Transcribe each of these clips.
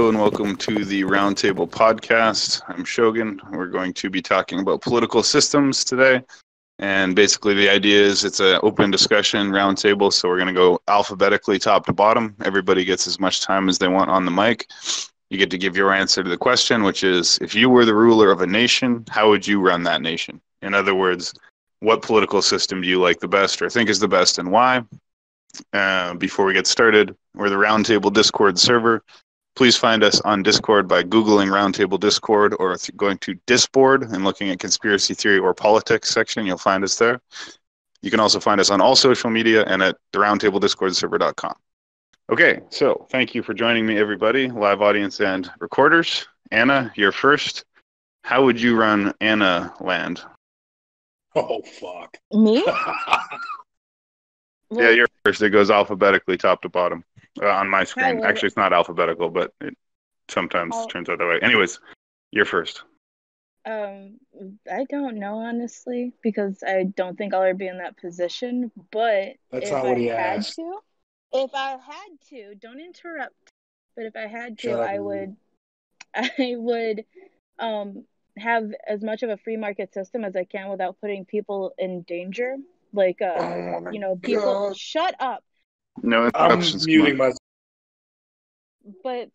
Hello and welcome to the Roundtable Podcast. I'm Shogun. We're going to be talking about political systems today. And basically the idea is it's an open discussion roundtable, so we're going to go alphabetically top to bottom. Everybody gets as much time as they want on the mic. You get to give your answer to the question, which is, if you were the ruler of a nation, how would you run that nation? In other words, what political system do you like the best or think is the best and why? Before we get started, we're the Roundtable Discord server. Please find us on Discord by Googling Roundtable Discord or going to Disboard and looking at Conspiracy Theory or Politics section. You'll find us there. You can also find us on all social media and at the roundtablediscordserver.com. Okay, so thank you for joining me, everybody, live audience and recorders. Anna, you're first. How would you run Anna Land? Oh, fuck. Me? Yeah, you're first. It goes alphabetically top to bottom on my screen. would- Actually, it's not alphabetical, but it sometimes turns out that way. Anyways, you're first. I don't know, honestly, because I don't think I'll ever be in that position. But That's if not I what he had asked. to, don't interrupt. But if I had to, Shut up, I would have as much of a free market system as I can without putting people in danger. Like, Oh my people. God. Shut up. No I'm interruptions. muting myself. But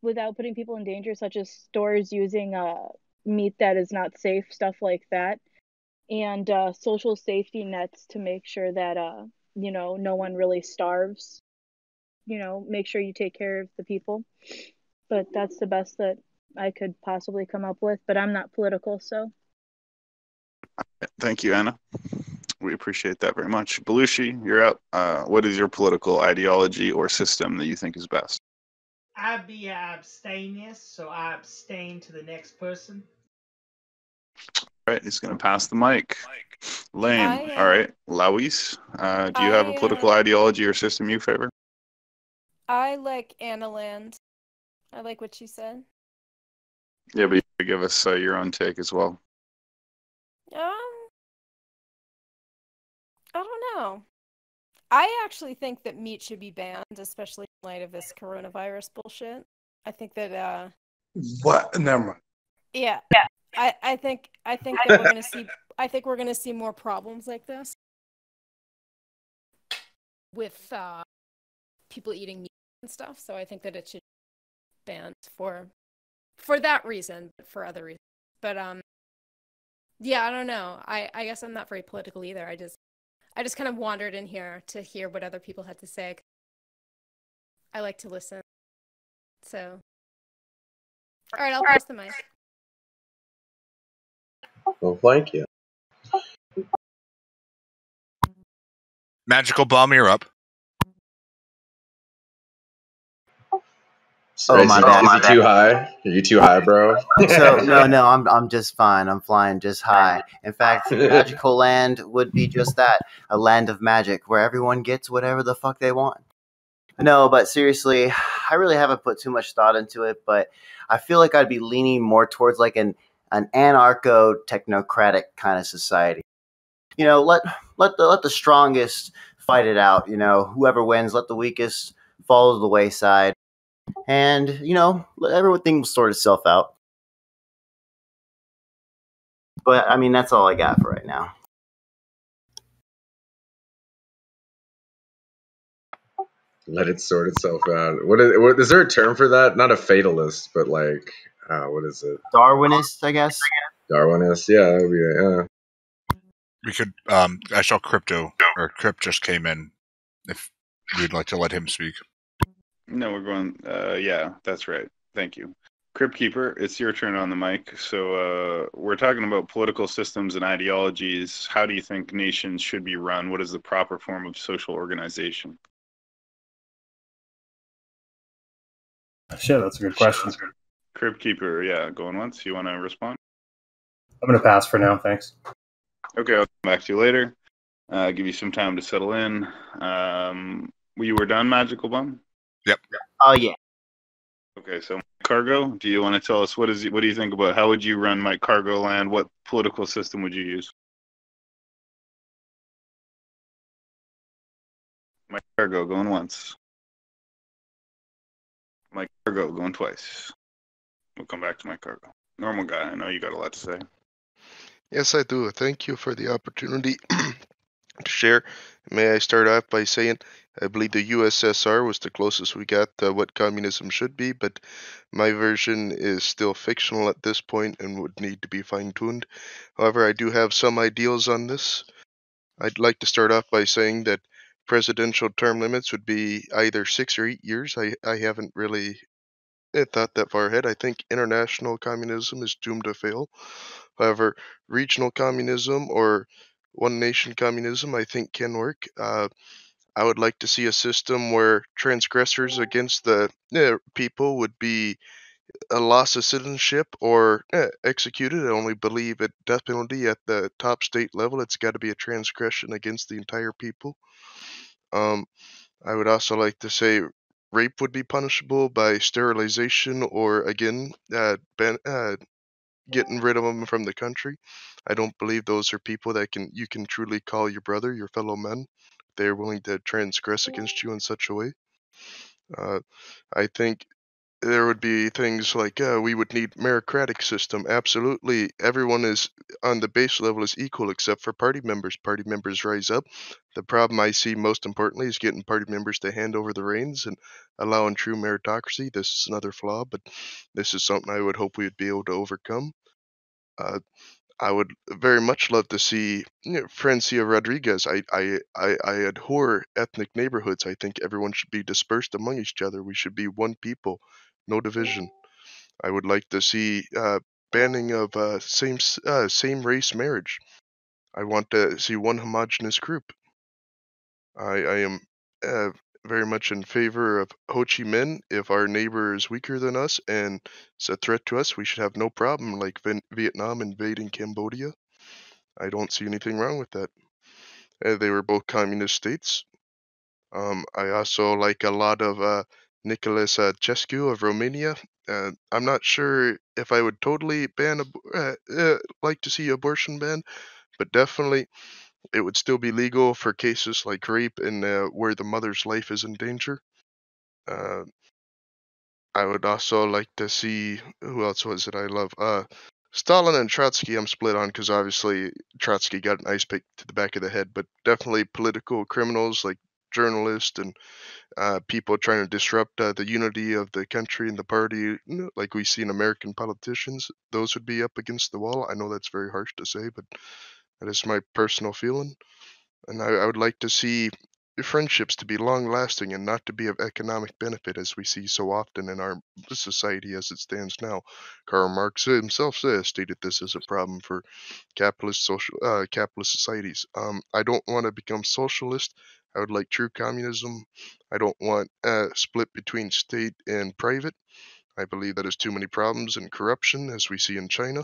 without putting people in danger, such as stores using meat that is not safe, stuff like that, and social safety nets to make sure that no one really starves. Make sure you take care of the people. But that's the best that I could possibly come up with. But I'm not political, so. Thank you, Anna. We appreciate that very much. Belushi, you're up. What is your political ideology or system that you think is best? I'd be abstemious, so I abstain to the next person. All right, he's going to pass the mic. Lame. All right, Lawis, do you have a political ideology or system you favor? I like Anna Land. I like what she said. Yeah, but you could give us your own take as well. I don't know. I actually think that meat should be banned, especially in light of this coronavirus bullshit. I think that What? Never mind. yeah. I think that we're gonna see more problems like this with people eating meat and stuff. So I think that it should be banned for that reason, but for other reasons. But yeah, I don't know. I guess I'm not very political either. I just kind of wandered in here to hear what other people had to say. I like to listen. So, all right, I'll pass the mic. Well, thank you. Magical Bomb, you're up. So is he too high? Are you too high, bro? So no, I'm just fine. I'm flying just high. In fact, Magical Land would be just that, a land of magic where everyone gets whatever the fuck they want. No, but seriously, I really haven't put too much thought into it, but I feel like I'd be leaning more towards like an anarcho-technocratic kind of society. Let the strongest fight it out. Whoever wins, let the weakest fall to the wayside. And, let everything sort itself out. But, I mean, that's all I got for right now. Let it sort itself out. What is there a term for that? Not a fatalist, but like, what is it? Darwinist, I guess. Darwinist, yeah. That would be, yeah. We could, I saw Crypt just came in, if you'd like to let him speak. No, we're going, yeah, that's right. Thank you. Crypt Keeper, it's your turn on the mic. So we're talking about political systems and ideologies. How do you think nations should be run? What is the proper form of social organization? Shit, that's a good question. Crypt Keeper, yeah, going once. You want to respond? I'm going to pass for now, thanks. Okay, I'll come back to you later. Give you some time to settle in. You were done, Magical Bum? Yep. Oh, yeah. Okay, so Cargo, do you want to tell us what do you think about how would you run Mike Cargo Land? What political system would you use? Mike Cargo, going once. My cargo going twice. We'll come back to my cargo. Normal guy, I know you got a lot to say. Yes, I do. Thank you for the opportunity to share. May I start off by saying I believe the USSR was the closest we got to what communism should be, but my version is still fictional at this point and would need to be fine-tuned. However, I do have some ideals on this. I'd like to start off by saying that presidential term limits would be either 6 or 8 years. I haven't really thought that far ahead. I think international communism is doomed to fail. However, regional communism or one nation communism, I think, can work. I would like to see a system where transgressors against the people would be a loss of citizenship or executed. I only believe at death penalty at the top state level. It's got to be a transgression against the entire people. I would also like to say rape would be punishable by sterilization or again getting rid of them from the country. I don't believe those are people that you can truly call your brother, your fellow men. They're willing to transgress against you in such a way. I think there would be things like we would need meritocratic system. Absolutely, everyone is on the base level is equal except for party members. Party members rise up. The problem I see most importantly is getting party members to hand over the reins and allowing true meritocracy. This is another flaw, but this is something I would hope we would be able to overcome. I would very much love to see Francia Rodriguez. I abhor ethnic neighborhoods. I think everyone should be dispersed among each other. We should be one people, no division. I would like to see banning of same race marriage. I want to see one homogenous group. I am very much in favor of Ho Chi Minh. If our neighbor is weaker than us and it's a threat to us, we should have no problem like Vietnam invading Cambodia. I don't see anything wrong with that. They were both communist states. I also like a lot of Nicolas Ceausescu of Romania. I'm not sure if I would totally like to see abortion ban, but definitely it would still be legal for cases like rape and where the mother's life is in danger. I would also like to see, who else was it I love? Stalin and Trotsky I'm split on because obviously Trotsky got an ice pick to the back of the head, but definitely political criminals like journalists and people trying to disrupt the unity of the country and the party, like we see in American politicians, those would be up against the wall. I know that's very harsh to say, but that is my personal feeling. And I would like to see friendships to be long lasting and not to be of economic benefit as we see so often in our society as it stands now. Karl Marx himself stated this as a problem for capitalist societies. I don't want to become socialist. I would like true communism. I don't want a split between state and private. I believe that is too many problems and corruption as we see in China.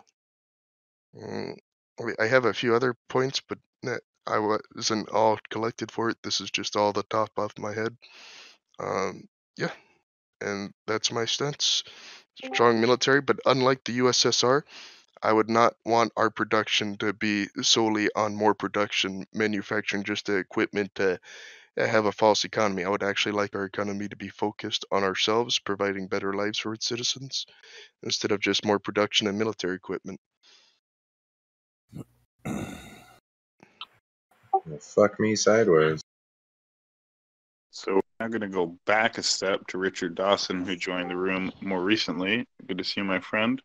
I have a few other points, but I wasn't all collected for it. This is just all the top off my head. Yeah, and that's my stance. Strong military, but unlike the USSR, I would not want our production to be solely on more production, manufacturing just the equipment to have a false economy. I would actually like our economy to be focused on ourselves, providing better lives for its citizens, instead of just more production and military equipment. Well, fuck me sideways. So we're now going to go back a step to Richard Dawson, who joined the room more recently. Good to see you, my friend.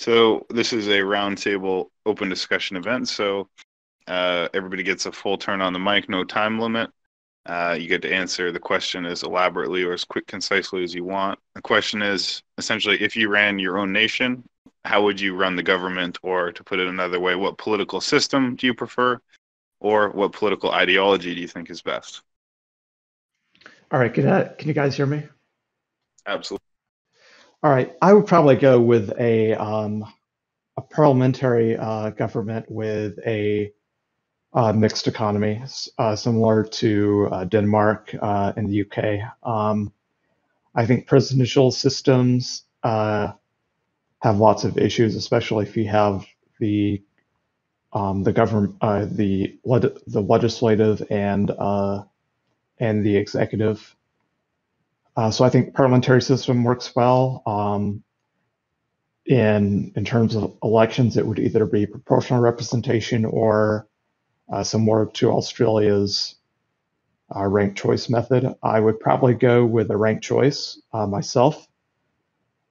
So this is a roundtable open discussion event. So everybody gets a full turn on the mic, no time limit. You get to answer the question as elaborately or as quick, concisely as you want. The question is essentially, if you ran your own nation, how would you run the government? Or to put it another way, what political system do you prefer? Or what political ideology do you think is best? All right, can you guys hear me? Absolutely. All right, I would probably go with a parliamentary government with a mixed economy, similar to Denmark and the UK. I think presidential systems have lots of issues, especially if you have the government, the legislative and the executive So I think parliamentary system works well. In terms of elections, it would either be proportional representation or similar to Australia's ranked choice method. I would probably go with a ranked choice myself.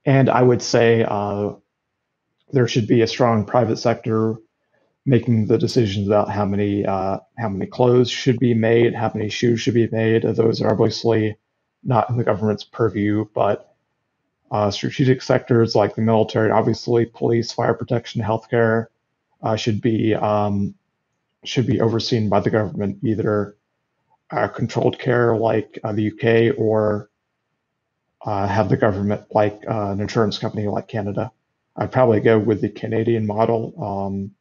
And I would say there should be a strong private sector making the decisions about how many clothes should be made, how many shoes should be made. Those are obviously not in the government's purview, but strategic sectors like the military, obviously police, fire protection, healthcare should be overseen by the government, either controlled care like the UK or have the government like an insurance company like Canada. I'd probably go with the Canadian model.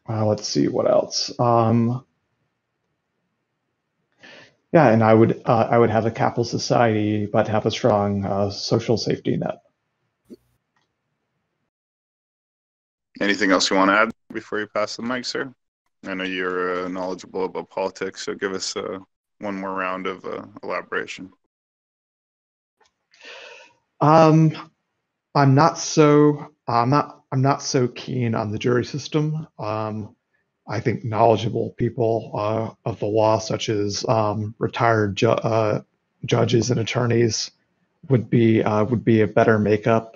Let's see what else. Yeah, and I would have a capital society, but have a strong social safety net. Anything else you want to add before you pass the mic, sir? I know you're knowledgeable about politics, so give us one more round of elaboration. I'm not so keen on the jury system. I think knowledgeable people of the law, such as retired judges and attorneys, would be a better makeup.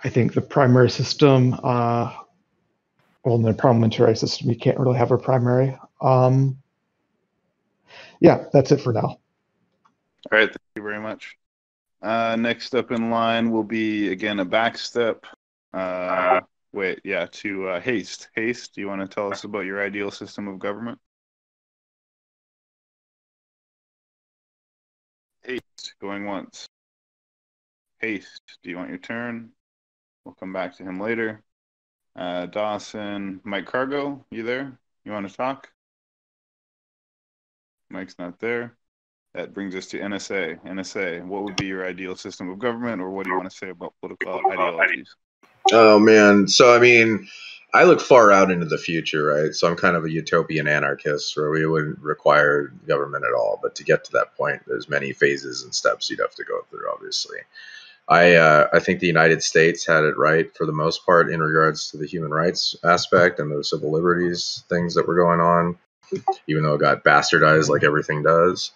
I think the primary system, well, in the parliamentary system, you can't really have a primary. Yeah, that's it for now. All right, thank you very much. Next up in line will be, again, a backstep. To Haste. Haste, do you want to tell us about your ideal system of government? Haste, going once. Haste, do you want your turn? We'll come back to him later. Dawson, Mike Cargo, you there? You want to talk? Mike's not there. That brings us to NSA. NSA, what would be your ideal system of government, or what do you want to say about political ideologies? Oh, man. So, I mean, I look far out into the future, right? So I'm kind of a utopian anarchist where we wouldn't require government at all. But to get to that point, there's many phases and steps you'd have to go through, obviously. I think the United States had it right for the most part in regards to the human rights aspect and the civil liberties things that were going on, even though it got bastardized like everything does.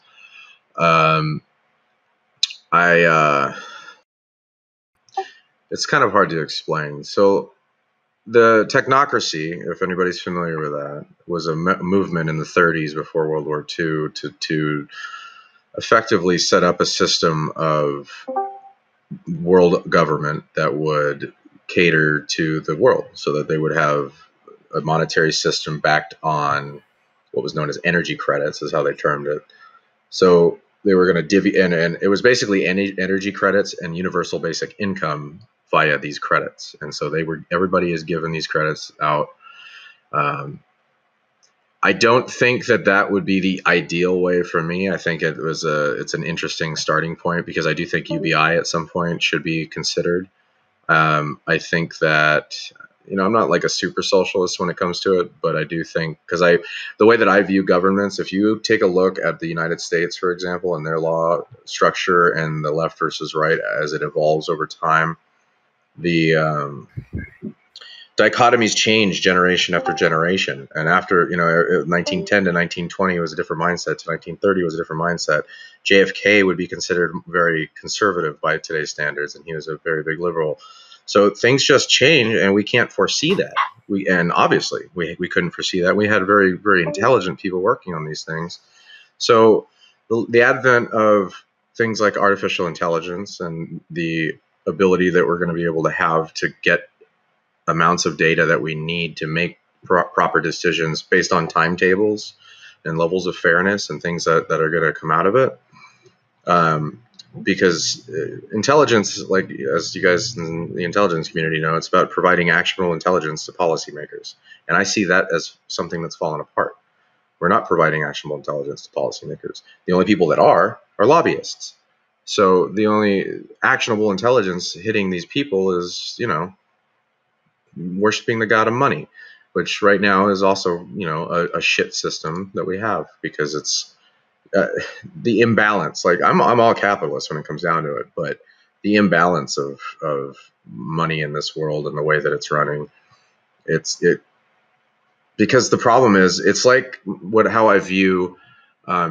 It's kind of hard to explain. So the technocracy, if anybody's familiar with that, was a movement in the 30s before World War II to effectively set up a system of world government that would cater to the world so that they would have a monetary system backed on what was known as energy credits, is how they termed it. So they were going to divvy, and it was basically energy credits and universal basic income via these credits. And so everybody is given these credits out. I don't think that would be the ideal way for me. I think it's an interesting starting point, because I do think UBI at some point should be considered. I think that, I'm not like a super socialist when it comes to it, but I do think, because the way that I view governments, if you take a look at the United States, for example, and their law structure and the left versus right as it evolves over time, the dichotomies change generation after generation. And after, 1910 to 1920 was a different mindset, to 1930 was a different mindset. JFK would be considered very conservative by today's standards, and he was a very big liberal. So things just change, and we can't foresee that. And obviously we couldn't foresee that. We had very, very intelligent people working on these things. So the advent of things like artificial intelligence and the ability that we're going to be able to have to get amounts of data that we need to make proper decisions based on timetables and levels of fairness and things that are going to come out of it. Because intelligence, like as you guys in the intelligence community know, it's about providing actionable intelligence to policymakers. And I see that as something that's fallen apart. We're not providing actionable intelligence to policymakers. The only people that are lobbyists. So the only actionable intelligence hitting these people is, worshiping the god of money. which right now is also, you know, a shit system that we have because it's the imbalance. Like I'm all capitalist when it comes down to it, but the imbalance of money in this world and the way that it's running, because the problem is it's like how I view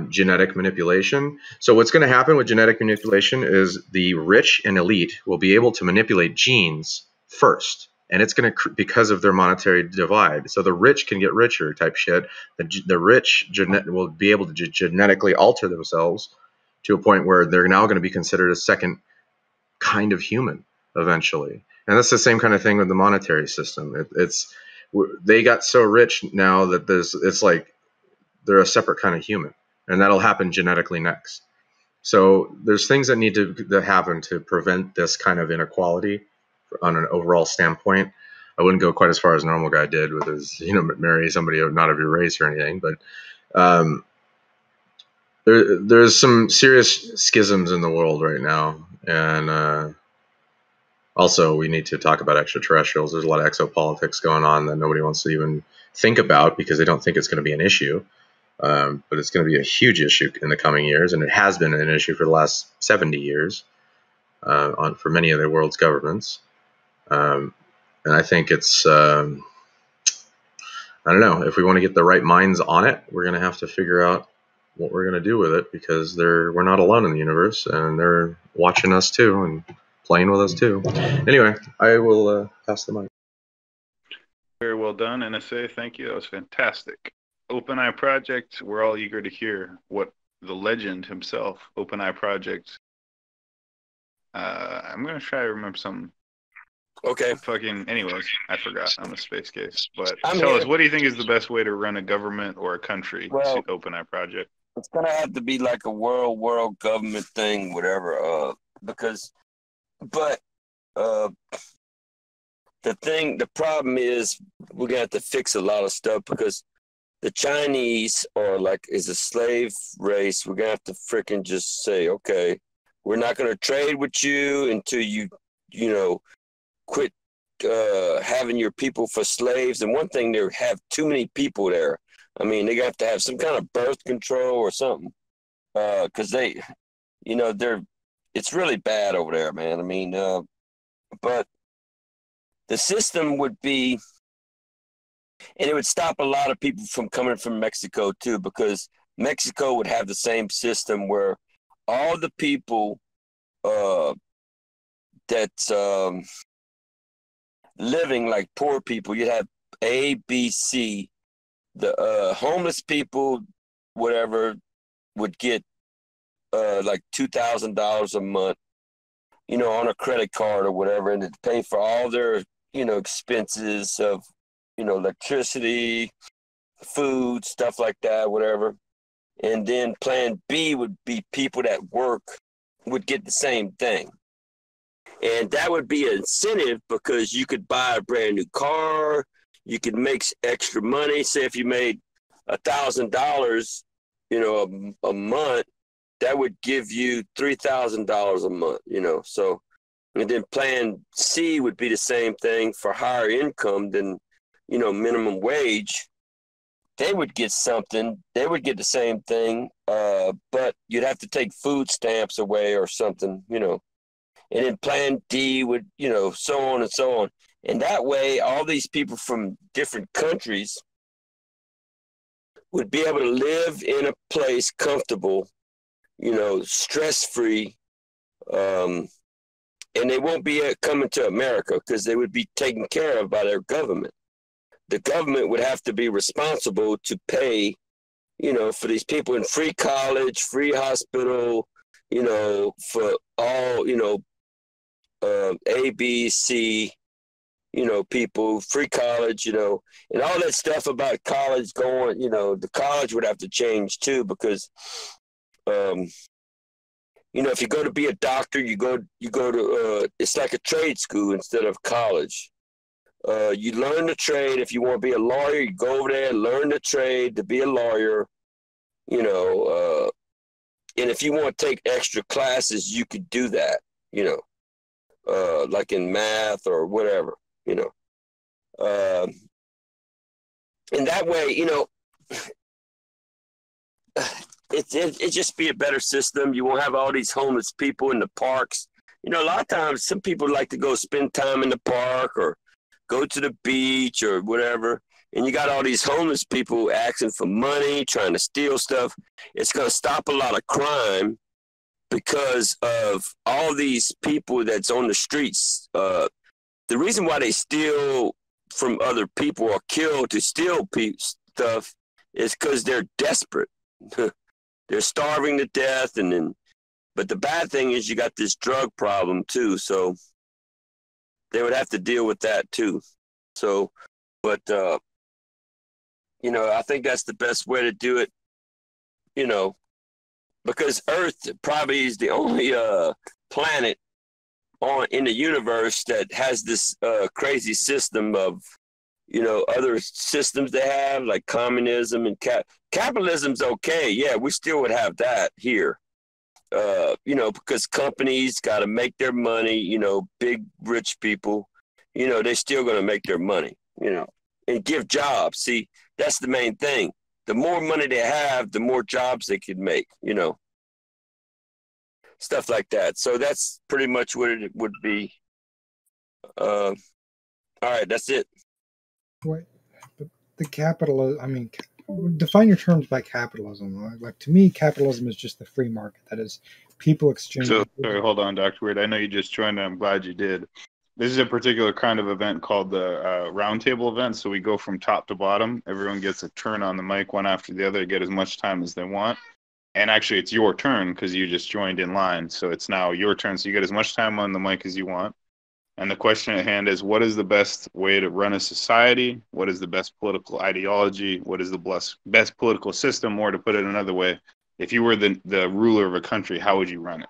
genetic manipulation. So what's going to happen with genetic manipulation is the rich and elite will be able to manipulate genes first, and it's going to because of their monetary divide. So the rich can get richer type shit. The rich will be able to genetically alter themselves to a point where they're now going to be considered a second kind of human eventually. And that's the same kind of thing with the monetary system. They got so rich now that it's like they're a separate kind of human, and that'll happen genetically next. So there's things that need to happen to prevent this kind of inequality on an overall standpoint. I wouldn't go quite as far as Normal Guy did with his, you know, marry somebody not of your race or anything, but there's some serious schisms in the world right now, and also we need to talk about extraterrestrials. There's a lot of exopolitics going on that nobody wants to even think about because they don't think it's going to be an issue. But it's going to be a huge issue in the coming years, and it has been an issue for the last 70 years for many of the world's governments. And I think it's, I don't know, if we want to get the right minds on it, we're going to have to figure out what we're going to do with it because we're not alone in the universe, and they're watching us too and playing with us too. Anyway, I will pass the mic. Very well done, NSA. Thank you. That was fantastic. OpenEye Project, we're all eager to hear what the legend himself, OpenEye Project. I'm going to try to remember something. Okay. Anyways, I forgot. I'm a space case. But I'm tell here. us, what do you think is the best way to run a government or a country Well, to OpenEye Project? It's gonna have to be like a world government thing, whatever. The problem is we're gonna have to fix a lot of stuff because the Chinese is a slave race. We're gonna have to freaking just say, okay, we're not gonna trade with you until you quit having your people for slaves. And one thing, they have too many people there. I mean, they have to have some kind of birth control or something, because it's really bad over there, man. I mean, but the system would be, and it would stop a lot of people from coming from Mexico too, because Mexico would have the same system where all the people that's living like poor people, you'd have A, B, C. The homeless people, whatever, would get like $2,000 a month, on a credit card or whatever, and it'd pay for all their, expenses of, electricity, food, stuff like that, whatever. And then plan B would be people that work would get the same thing. And that would be an incentive because you could buy a brand new car, you could make extra money. Say if you made $1,000, a month, that would give you $3,000 a month, So, and then plan C would be the same thing for higher income than, minimum wage. They would get something. They would get the same thing, but you'd have to take food stamps away or something, And then plan D would, so on and so on. And that way, all these people from different countries would be able to live in a place comfortable, stress-free, and they won't be coming to America because they would be taken care of by their government. The government would have to be responsible to pay, for these people in free college, free hospital, for all, A, B, C, people, free college, and all that stuff about college going, the college would have to change too because, if you go to be a doctor, you go to, it's like a trade school instead of college. You learn the trade. If you want to be a lawyer, you go over there and learn the trade to be a lawyer, and if you want to take extra classes, you could do that, like in math or whatever, And that way, you know, it just be a better system. You won't have all these homeless people in the parks. You know, a lot of times some people like to go spend time in the park or go to the beach or whatever. And you got all these homeless people asking for money, trying to steal stuff. It's going to stop a lot of crime because of all these people that's on the streets. The reason why they steal from other people or kill to steal stuff is because they're desperate. They're starving to death, but the bad thing is you got this drug problem too, so they would have to deal with that too. So, but you know, I think that's the best way to do it. You know, because Earth probably is the only planet in the universe that has this crazy system of, you know, other systems they have like communism and capitalism's okay. Yeah, we still would have that here. You know, because companies got to make their money, you know, big rich people, you know, they're still going to make their money, you know, and give jobs. See, that's the main thing. The more money they have, the more jobs they could make, you know, stuff like that. So that's pretty much what it would be. All right, that's it. Wait, but the capital, I mean, define your terms by capitalism. Like, to me, capitalism is just the free market. That is, people exchange. So, sorry, hold on, Dr. Weird. I know you just joined, and I'm glad you did. This is a particular kind of event called the roundtable event. So we go from top to bottom. Everyone gets a turn on the mic, one after the other, get as much time as they want. And actually, it's your turn because you just joined in line. So it's now your turn. So you get as much time on the mic as you want. And the question at hand is, what is the best way to run a society? What is the best political ideology? What is the best political system? Or to put it another way, if you were the ruler of a country, how would you run it?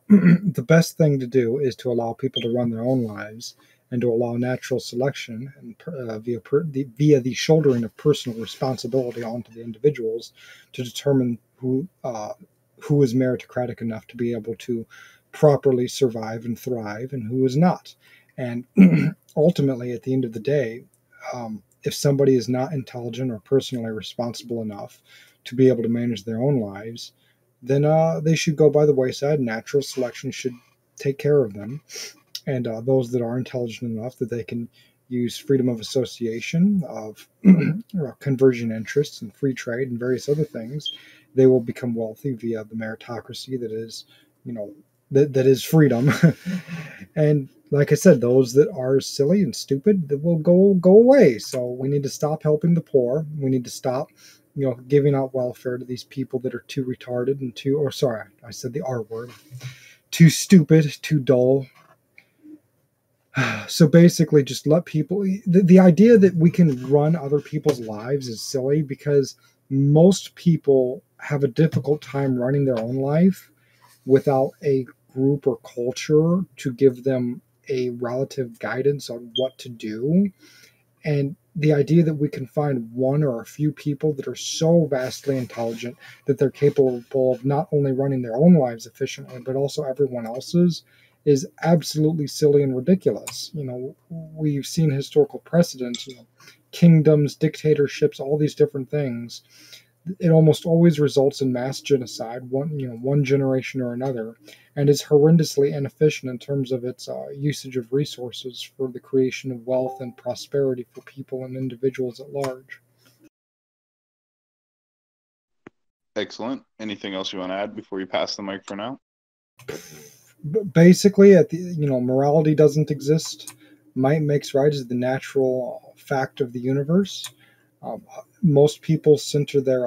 The best thing to do is to allow people to run their own lives and to allow natural selection and via the shouldering of personal responsibility onto the individuals to determine who is meritocratic enough to be able to properly survive and thrive and who is not. And ultimately, at the end of the day, if somebody is not intelligent or personally responsible enough to be able to manage their own lives, then they should go by the wayside. Natural selection should take care of them. And those that are intelligent enough that they can use freedom of association, of conversion interests and free trade and various other things, they will become wealthy via the meritocracy that is, you know, that is freedom. And like I said, those that are silly and stupid, that will go away. So we need to stop helping the poor. We need to stop, you know, giving out welfare to these people that are too retarded and I said the R word, too stupid, too dull. So basically, just let people. The idea that we can run other people's lives is silly because most people have a difficult time running their own life without a group or culture to give them a relative guidance on what to do. And the idea that we can find one or a few people that are so vastly intelligent that they're capable of not only running their own lives efficiently, but also everyone else's, is absolutely silly and ridiculous. You know, we've seen historical precedents, you know, kingdoms, dictatorships, all these different things. It almost always results in mass genocide, one generation or another, and is horrendously inefficient in terms of its usage of resources for the creation of wealth and prosperity for people and individuals at large. Excellent. Anything else you want to add before you pass the mic for now? Basically, morality doesn't exist. Might makes right is the natural fact of the universe. Most people center their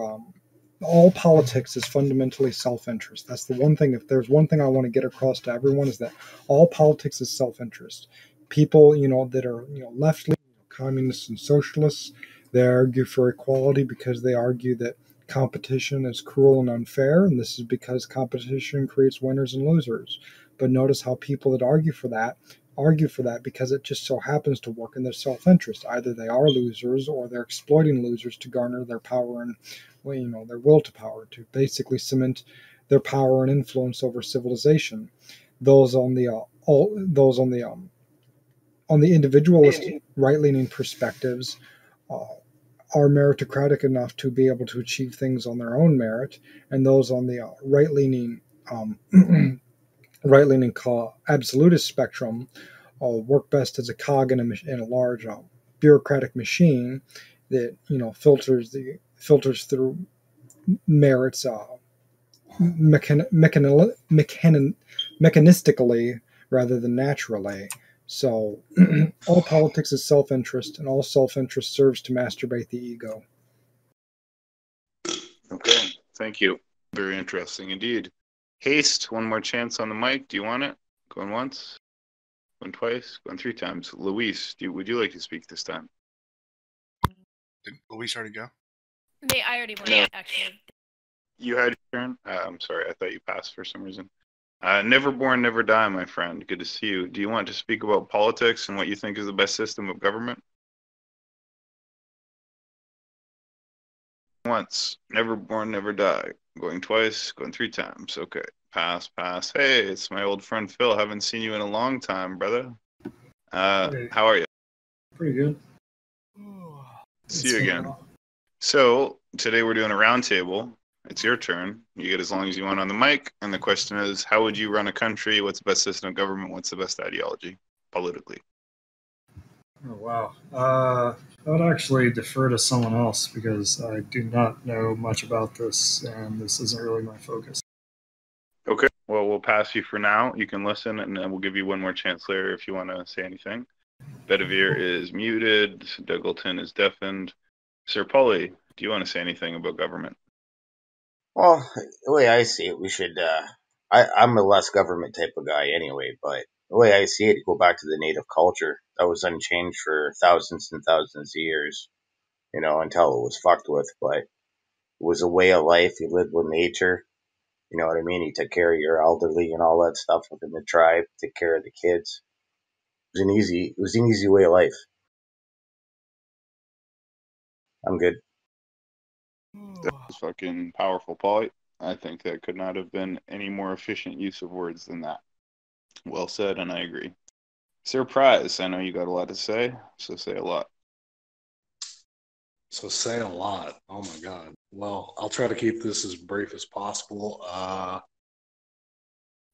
all politics is fundamentally self-interest. That's the one thing. If there's one thing I want to get across to everyone, is that all politics is self-interest. People, that are left-leaning, communists and socialists, they argue for equality because they argue that competition is cruel and unfair, and this is because competition creates winners and losers. But notice how people that argue for that because it just so happens to work in their self-interest. Either they are losers or they're exploiting losers to garner their power and their will to power, to basically cement their power and influence over civilization. Those on the individualist right-leaning perspectives are meritocratic enough to be able to achieve things on their own merit, and those on the right-leaning right-leaning absolutist spectrum work best as a cog in a large bureaucratic machine that filters through merits mechanistically rather than naturally. So all politics is self-interest, and all self-interest serves to masturbate the ego. Okay, thank you. Very interesting indeed. Haste, one more chance on the mic. Do you want it? Going once? Going twice? Going three times? Luis, would you like to speak this time? Did Luis already go? I already went, No. actually. You had your turn? I'm sorry, I thought you passed for some reason. Never born, never die, my friend. Good to see you. Do you want to speak about politics and what you think is the best system of government? Once. Never born, never die. Going twice, going three times. Okay. Pass, pass. Hey, it's my old friend Phil. Haven't seen you in a long time, brother. Hey. How are you? Pretty good. See you again. So, today we're doing a roundtable. It's your turn. You get as long as you want on the mic. And the question is, how would you run a country? What's the best system of government? What's the best ideology politically? Oh, wow. I would actually defer to someone else because I do not know much about this, and this isn't really my focus. Okay. Well, we'll pass you for now. You can listen, and then we'll give you one more chance later if you want to say anything. Bedivere is muted. Dougleton is deafened. Sir Pauly, do you want to say anything about government? Well, the way I see it, we should. I'm a less government type of guy anyway, but the way I see it, go back to the native culture that was unchanged for thousands and thousands of years, until it was fucked with. But it was a way of life. You lived with nature. You know what I mean? You took care of your elderly and all that stuff within the tribe. Took care of the kids. It was an easy way of life. I'm good. That was fucking powerful, Pauly. I think that could not have been any more efficient use of words than that. Well said, and I agree. Surprise, I know you got a lot to say, so say a lot. So say a lot. Oh my God. Well, I'll try to keep this as brief as possible.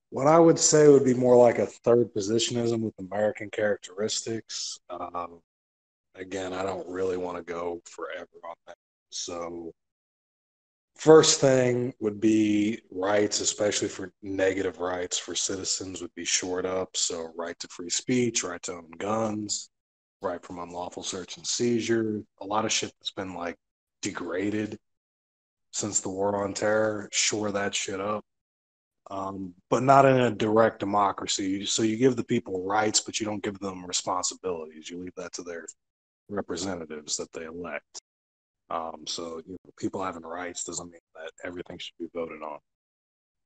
What I would say would be more like a third positionism with American characteristics. Again, I don't really want to go forever on that. So first thing would be rights, especially for negative rights for citizens, would be shored up. So right to free speech, right to own guns, right from unlawful search and seizure, a lot of shit that's been like degraded since the war on terror, shore that shit up. But not in a direct democracy. So you give the people rights, but you don't give them responsibilities. You leave that to their representatives that they elect. So people having rights doesn't mean that everything should be voted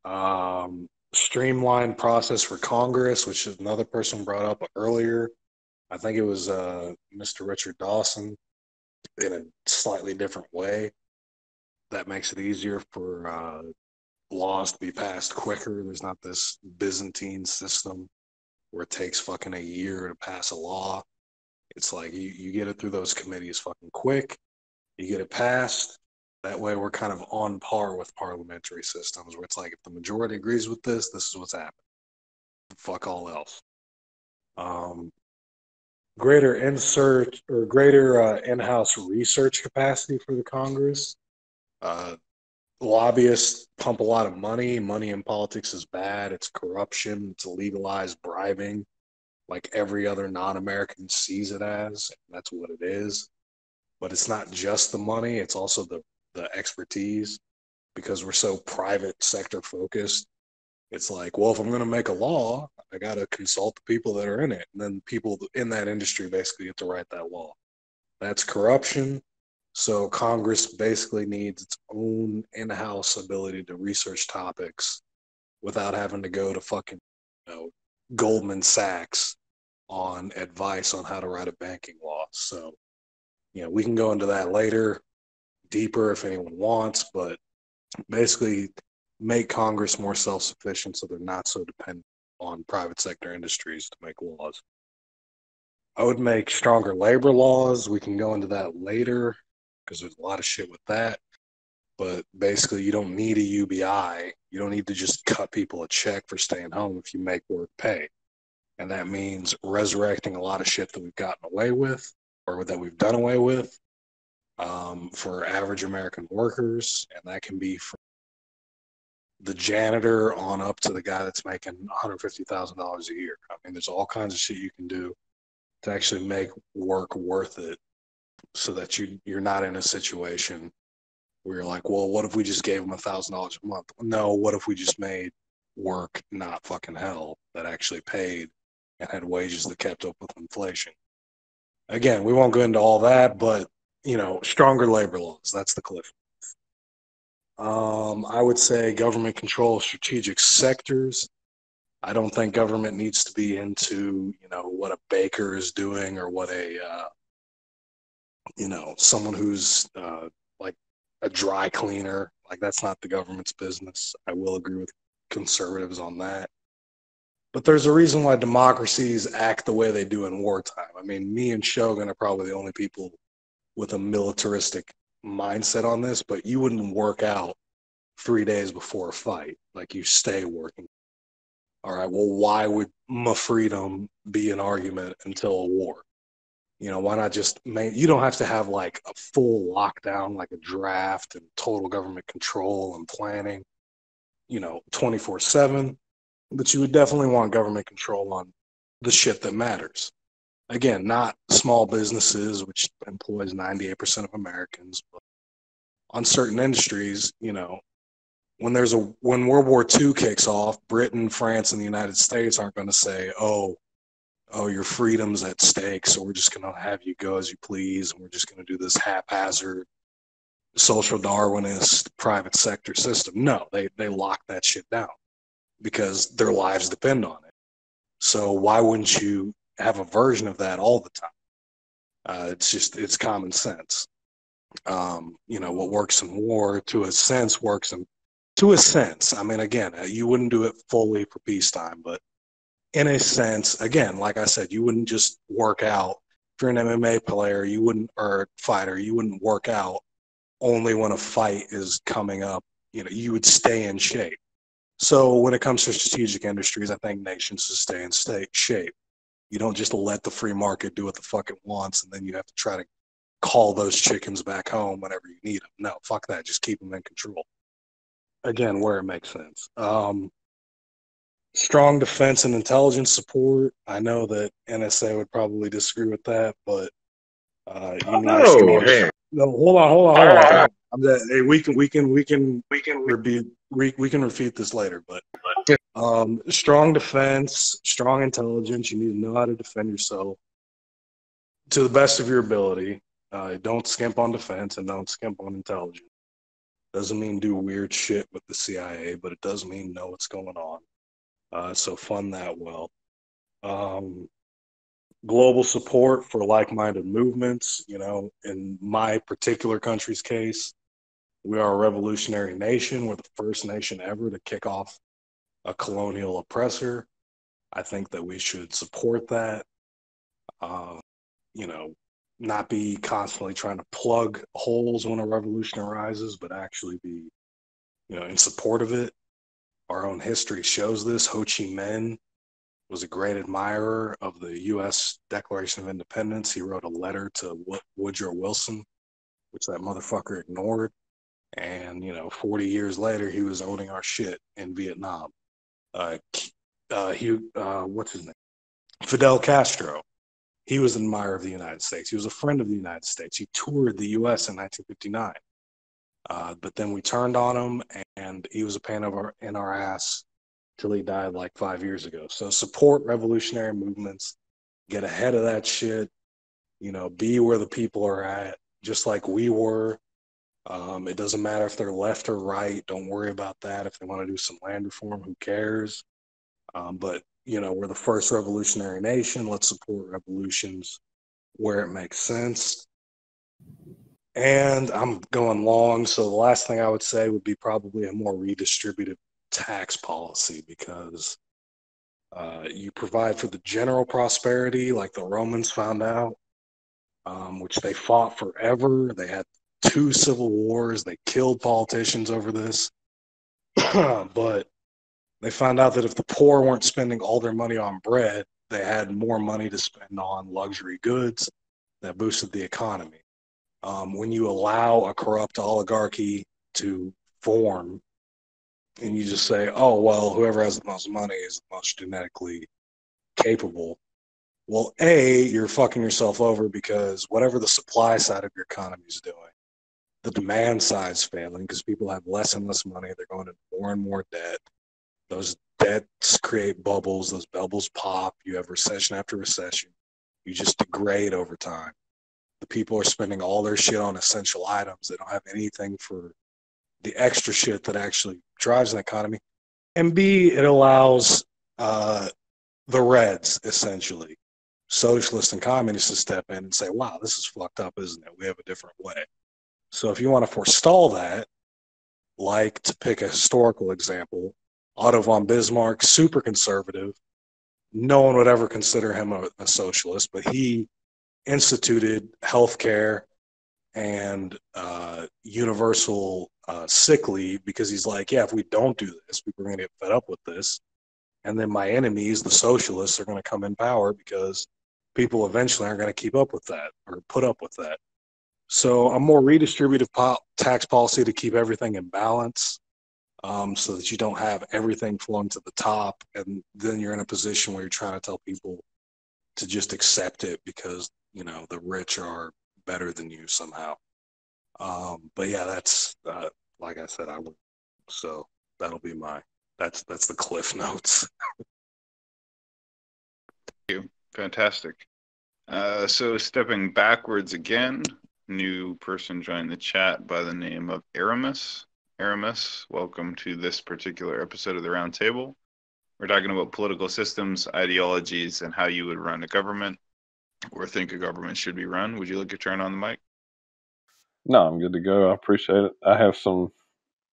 on. Streamlined process for Congress, which another person brought up earlier. I think it was Mr. Richard Dawson in a slightly different way. That makes it easier for laws to be passed quicker. There's not this Byzantine system where it takes fucking a year to pass a law. It's like you get it through those committees fucking quick. You get it passed. That way we're kind of on par with parliamentary systems where it's like if the majority agrees with this, this is what's happening. Fuck all else. Greater in-house research capacity for the Congress. Lobbyists pump a lot of money. Money in politics is bad. It's corruption. It's legalized bribing, like every other non-American sees it as. That's what it is. But it's not just the money. It's also the expertise, because we're so private sector focused. It's like, well, if I'm going to make a law, I got to consult the people that are in it. And then people in that industry basically get to write that law. That's corruption. So Congress basically needs its own in-house ability to research topics without having to go to fucking Goldman Sachs on advice on how to write a banking law. So, we can go into that later, deeper if anyone wants, but basically make Congress more self-sufficient so they're not so dependent on private sector industries to make laws. I would make stronger labor laws. We can go into that later because there's a lot of shit with that. But basically, you don't need a UBI. You don't need to just cut people a check for staying home if you make work pay. And that means resurrecting a lot of shit that we've gotten away with or that we've done away with for average American workers. And that can be from the janitor on up to the guy that's making $150,000 a year. I mean, there's all kinds of shit you can do to actually make work worth it so that you're not in a situation where you're like, well, what if we just gave them $1,000 a month? No, what if we just made work not fucking hell that actually paid and had wages that kept up with inflation? Again, we won't go into all that, but, stronger labor laws. That's the cliff. I would say government control of strategic sectors. I don't think government needs to be into, what a baker is doing or what someone who's like a dry cleaner. Like, that's not the government's business. I will agree with conservatives on that. But there's a reason why democracies act the way they do in wartime. I mean, me and Shogun are probably the only people with a militaristic mindset on this, but you wouldn't work out 3 days before a fight. Like, you stay working. All right, well, why would my freedom be an argument until a war? Why not just you don't have to have like a full lockdown, like a draft and total government control and planning, 24/7. But you would definitely want government control on the shit that matters. Again, not small businesses, which employs 98% of Americans, but on certain industries, when World War II kicks off, Britain, France, and the United States aren't going to say, oh, your freedom's at stake, so we're just going to have you go as you please, and we're just going to do this haphazard social Darwinist private sector system. No, they lock that shit down because their lives depend on it. So why wouldn't you have a version of that all the time? It's common sense. What works in war, to a sense, works in. To a sense, I mean, again, you wouldn't do it fully for peacetime, but in a sense, again, like I said, you wouldn't just work out. If you're an MMA player, or fighter, you wouldn't work out only when a fight is coming up. You would stay in shape. So when it comes to strategic industries, I think nations should stay in shape. You don't just let the free market do what the fuck it wants, and then you have to try to call those chickens back home whenever you need them. No, fuck that. Just keep them in control. Again, where it makes sense. Strong defense and intelligence support. I know that NSA would probably disagree with that, but you need a strong. Hey. No, hold on. Hey, we can refute this later, but strong defense, strong intelligence. You need to know how to defend yourself to the best of your ability. Don't skimp on defense and don't skimp on intelligence. Doesn't mean do weird shit with the CIA, but it does mean know what's going on. So fund that well. Global support for like-minded movements. In my particular country's case, we are a revolutionary nation. We're the first nation ever to kick off a colonial oppressor. I think that we should support that. Not be constantly trying to plug holes when a revolution arises, but actually be, in support of it. Our own history shows this. Ho Chi Minh was a great admirer of the U.S. Declaration of Independence. He wrote a letter to Woodrow Wilson, which that motherfucker ignored. And, 40 years later, he was owning our shit in Vietnam. What's his name? Fidel Castro. He was an admirer of the United States. He was a friend of the United States. He toured the U.S. in 1959. But then we turned on him, and he was a pain in our ass till he died like 5 years ago. So support revolutionary movements. Get ahead of that shit. Be where the people are at, just like we were. It doesn't matter if they're left or right. Don't worry about that. If they want to do some land reform, who cares? But we're the first revolutionary nation. Let's support revolutions where it makes sense. And I'm going long, so the last thing I would say would be probably a more redistributive tax policy, because You provide for the general prosperity, like the Romans found out, which they fought forever. They had 2 civil wars. They killed politicians over this. But they found out that if the poor weren't spending all their money on bread, they had more money to spend on luxury goods that boosted the economy. When you allow a corrupt oligarchy to form and you just say, oh, well, whoever has the most money is the most genetically capable. Well, A, you're fucking yourself over because whatever the supply side of your economy is doing, the demand side's failing because people have less and less money. They're going into more and more debt. Those debts create bubbles. Those bubbles pop. You have recession after recession. You just degrade over time. The people are spending all their shit on essential items. They don't have anything for the extra shit that actually drives an economy. And B, it allows the Reds, essentially, socialists and communists, to step in and say, wow, this is fucked up, isn't it? We have a different way. So if you want to forestall that, like, to pick a historical example, Otto von Bismarck, super conservative. No one would ever consider him a socialist, but he instituted healthcare and universal sick leave because he's like, yeah, if we don't do this, people are going to get fed up with this. And then my enemies, the socialists, are going to come in power because people eventually aren't going to keep up with that or put up with that. So a more redistributive tax policy to keep everything in balance, so that you don't have everything flowing to the top, and then you're in a position where you're trying to tell people to just accept it because, you know, the rich are better than you somehow. But yeah, that's like I said, I would. So that'll be that's the cliff notes. Thank you. Fantastic. So stepping backwards again, new person joined the chat by the name of Aramis. Aramis, welcome to this particular episode of the Round Table. We're talking about political systems, ideologies, and how you would run a government or think a government should be run. Would you like to turn on the mic? No, I'm good to go. I appreciate it. I have some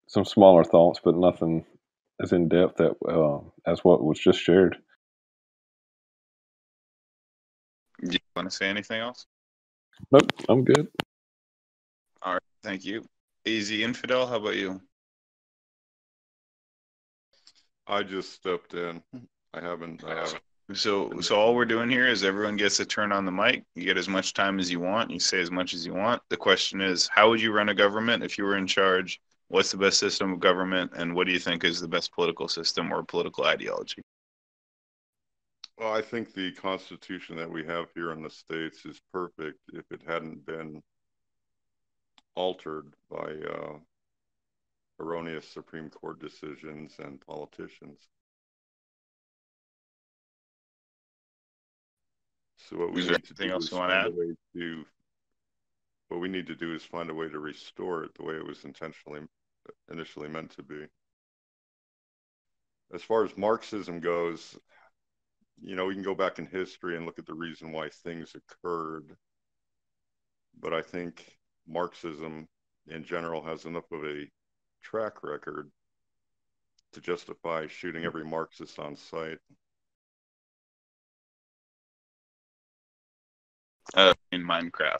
smaller thoughts, but nothing as in depth as what was just shared. Do you want to say anything else? Nope, I'm good. All right, thank you. AZ Infidel, how about you? I just stepped in. I haven't. So all we're doing here is everyone gets to turn on the mic. You get as much time as you want. You say as much as you want. The question is, how would you run a government if you were in charge? What's the best system of government? And what do you think is the best political system or political ideology? Well, I think the Constitution that we have here in the States is perfect if it hadn't been altered by erroneous Supreme Court decisions and politicians. So what we need to do is find a way to. What we need to do is find a way to restore it the way it was initially meant to be. As far as Marxism goes, you know, we can go back in history and look at the reason why things occurred, but I think Marxism in general has enough of a track record to justify shooting every Marxist on sight. In Minecraft,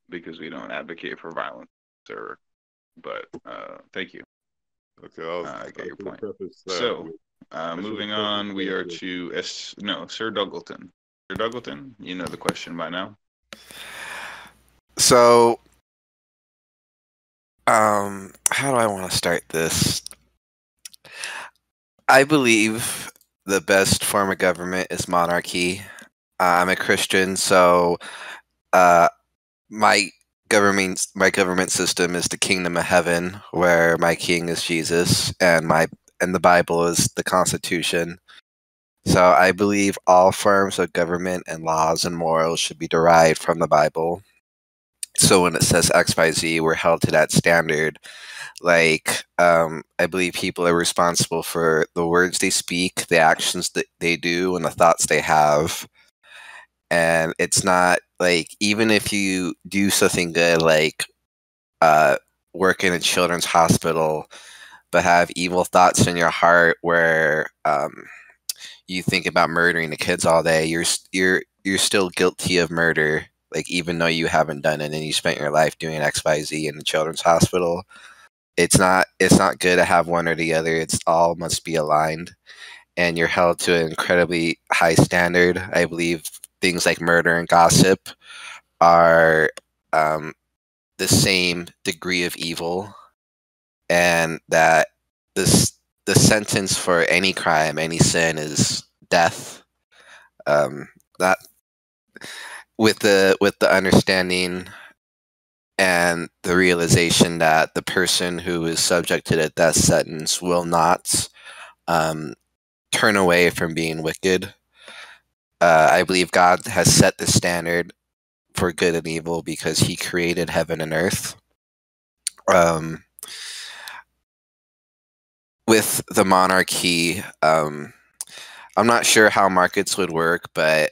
because we don't advocate for violence, but thank you. Okay, I get your point. So, moving on, we are to Sir Dougleton. Sir Dougleton, you know the question by now. So, how do I want to start this? I believe the best form of government is monarchy. I'm a Christian, so my government system is the kingdom of heaven, where my king is Jesus, and the Bible is the Constitution. So I believe all forms of government and laws and morals should be derived from the Bible. So when it says XYZ, we're held to that standard. Like, I believe people are responsible for the words they speak, the actions that they do, and the thoughts they have. And it's not like, even if you do something good, like work in a children's hospital, but have evil thoughts in your heart where you think about murdering the kids all day, you're still guilty of murder, like even though you haven't done it and you spent your life doing XYZ in the children's hospital. It's not good to have one or the other. It's all must be aligned, and you're held to an incredibly high standard. I believe things like murder and gossip are the same degree of evil, and that the sentence for any crime, any sin, is death. That with the understanding and the realization that the person who is subject to the death sentence will not turn away from being wicked. I believe God has set the standard for good and evil because he created heaven and earth. With the monarchy, I'm not sure how markets would work, but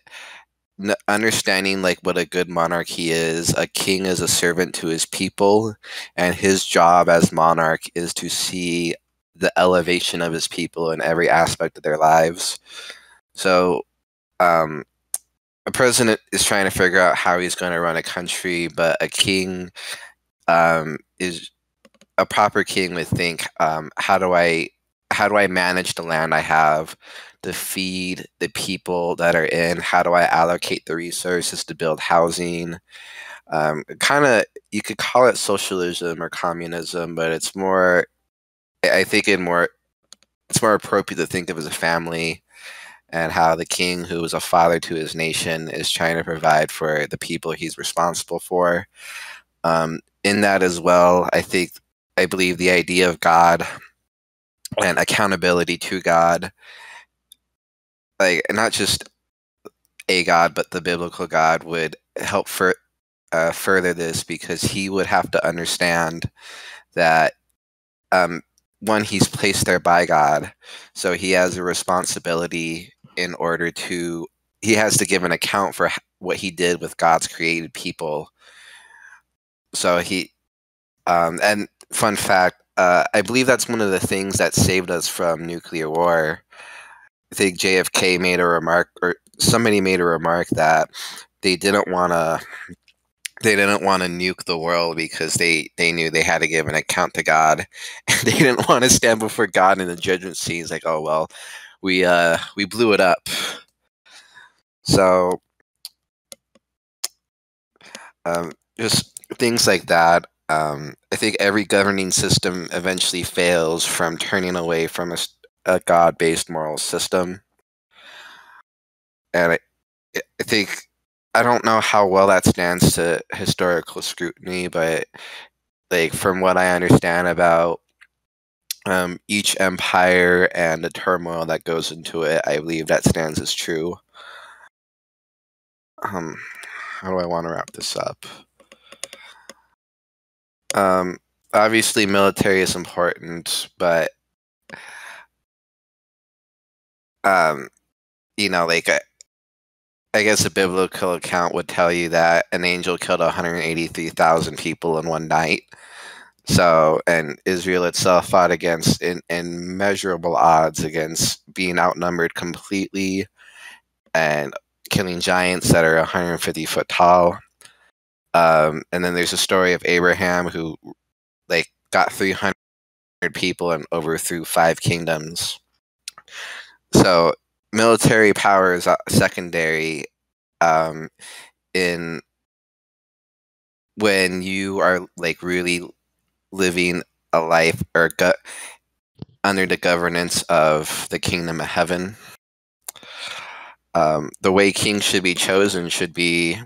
understanding like what a good monarchy is, a king is a servant to his people, and his job as monarch is to see the elevation of his people in every aspect of their lives. So a president is trying to figure out how he's going to run a country, but a king is a proper king would think, how do I manage the land I have to feed the people that are in? How do I allocate the resources to build housing? Kind of, you could call it socialism or communism, but it's more, I think it's more appropriate to think of as a family, and how the king, who is a father to his nation, is trying to provide for the people he's responsible for. In that as well, I believe the idea of God and accountability to God, like not just a God, but the biblical God, would help further this, because he would have to understand that one, he's placed there by God, so he has a responsibility in order to, he has to give an account for what he did with God's created people. So he, and fun fact, I believe that's one of the things that saved us from nuclear war. I think JFK made a remark, or somebody made a remark, that they didn't want to nuke the world because they knew they had to give an account to God, and they didn't want to stand before God in the judgment seat. It's like, oh well, we blew it up. So just things like that. I think every governing system eventually fails from turning away from a God-based moral system, and I think, I don't know how well that stands to historical scrutiny, but like from what I understand about each empire and the turmoil that goes into it, I believe that stands as true. How do I want to wrap this up? Obviously, military is important, but like I guess a biblical account would tell you that an angel killed 183,000 people in one night. So, and Israel itself fought against immeasurable odds against being outnumbered completely and killing giants that are 150 foot tall. And then there's a story of Abraham who like got 300 people and overthrew 5 kingdoms. So military power is secondary in when you are like really living a life or under the governance of the kingdom of heaven. The way kings should be chosen should be,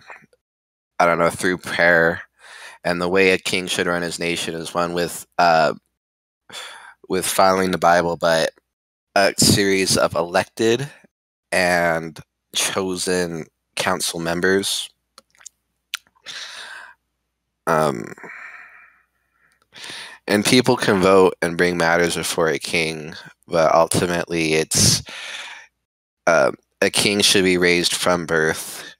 I don't know, through prayer, and the way a king should run his nation is one with following the Bible, but a series of elected and chosen council members. And people can vote and bring matters before a king, but ultimately it's a king should be raised from birth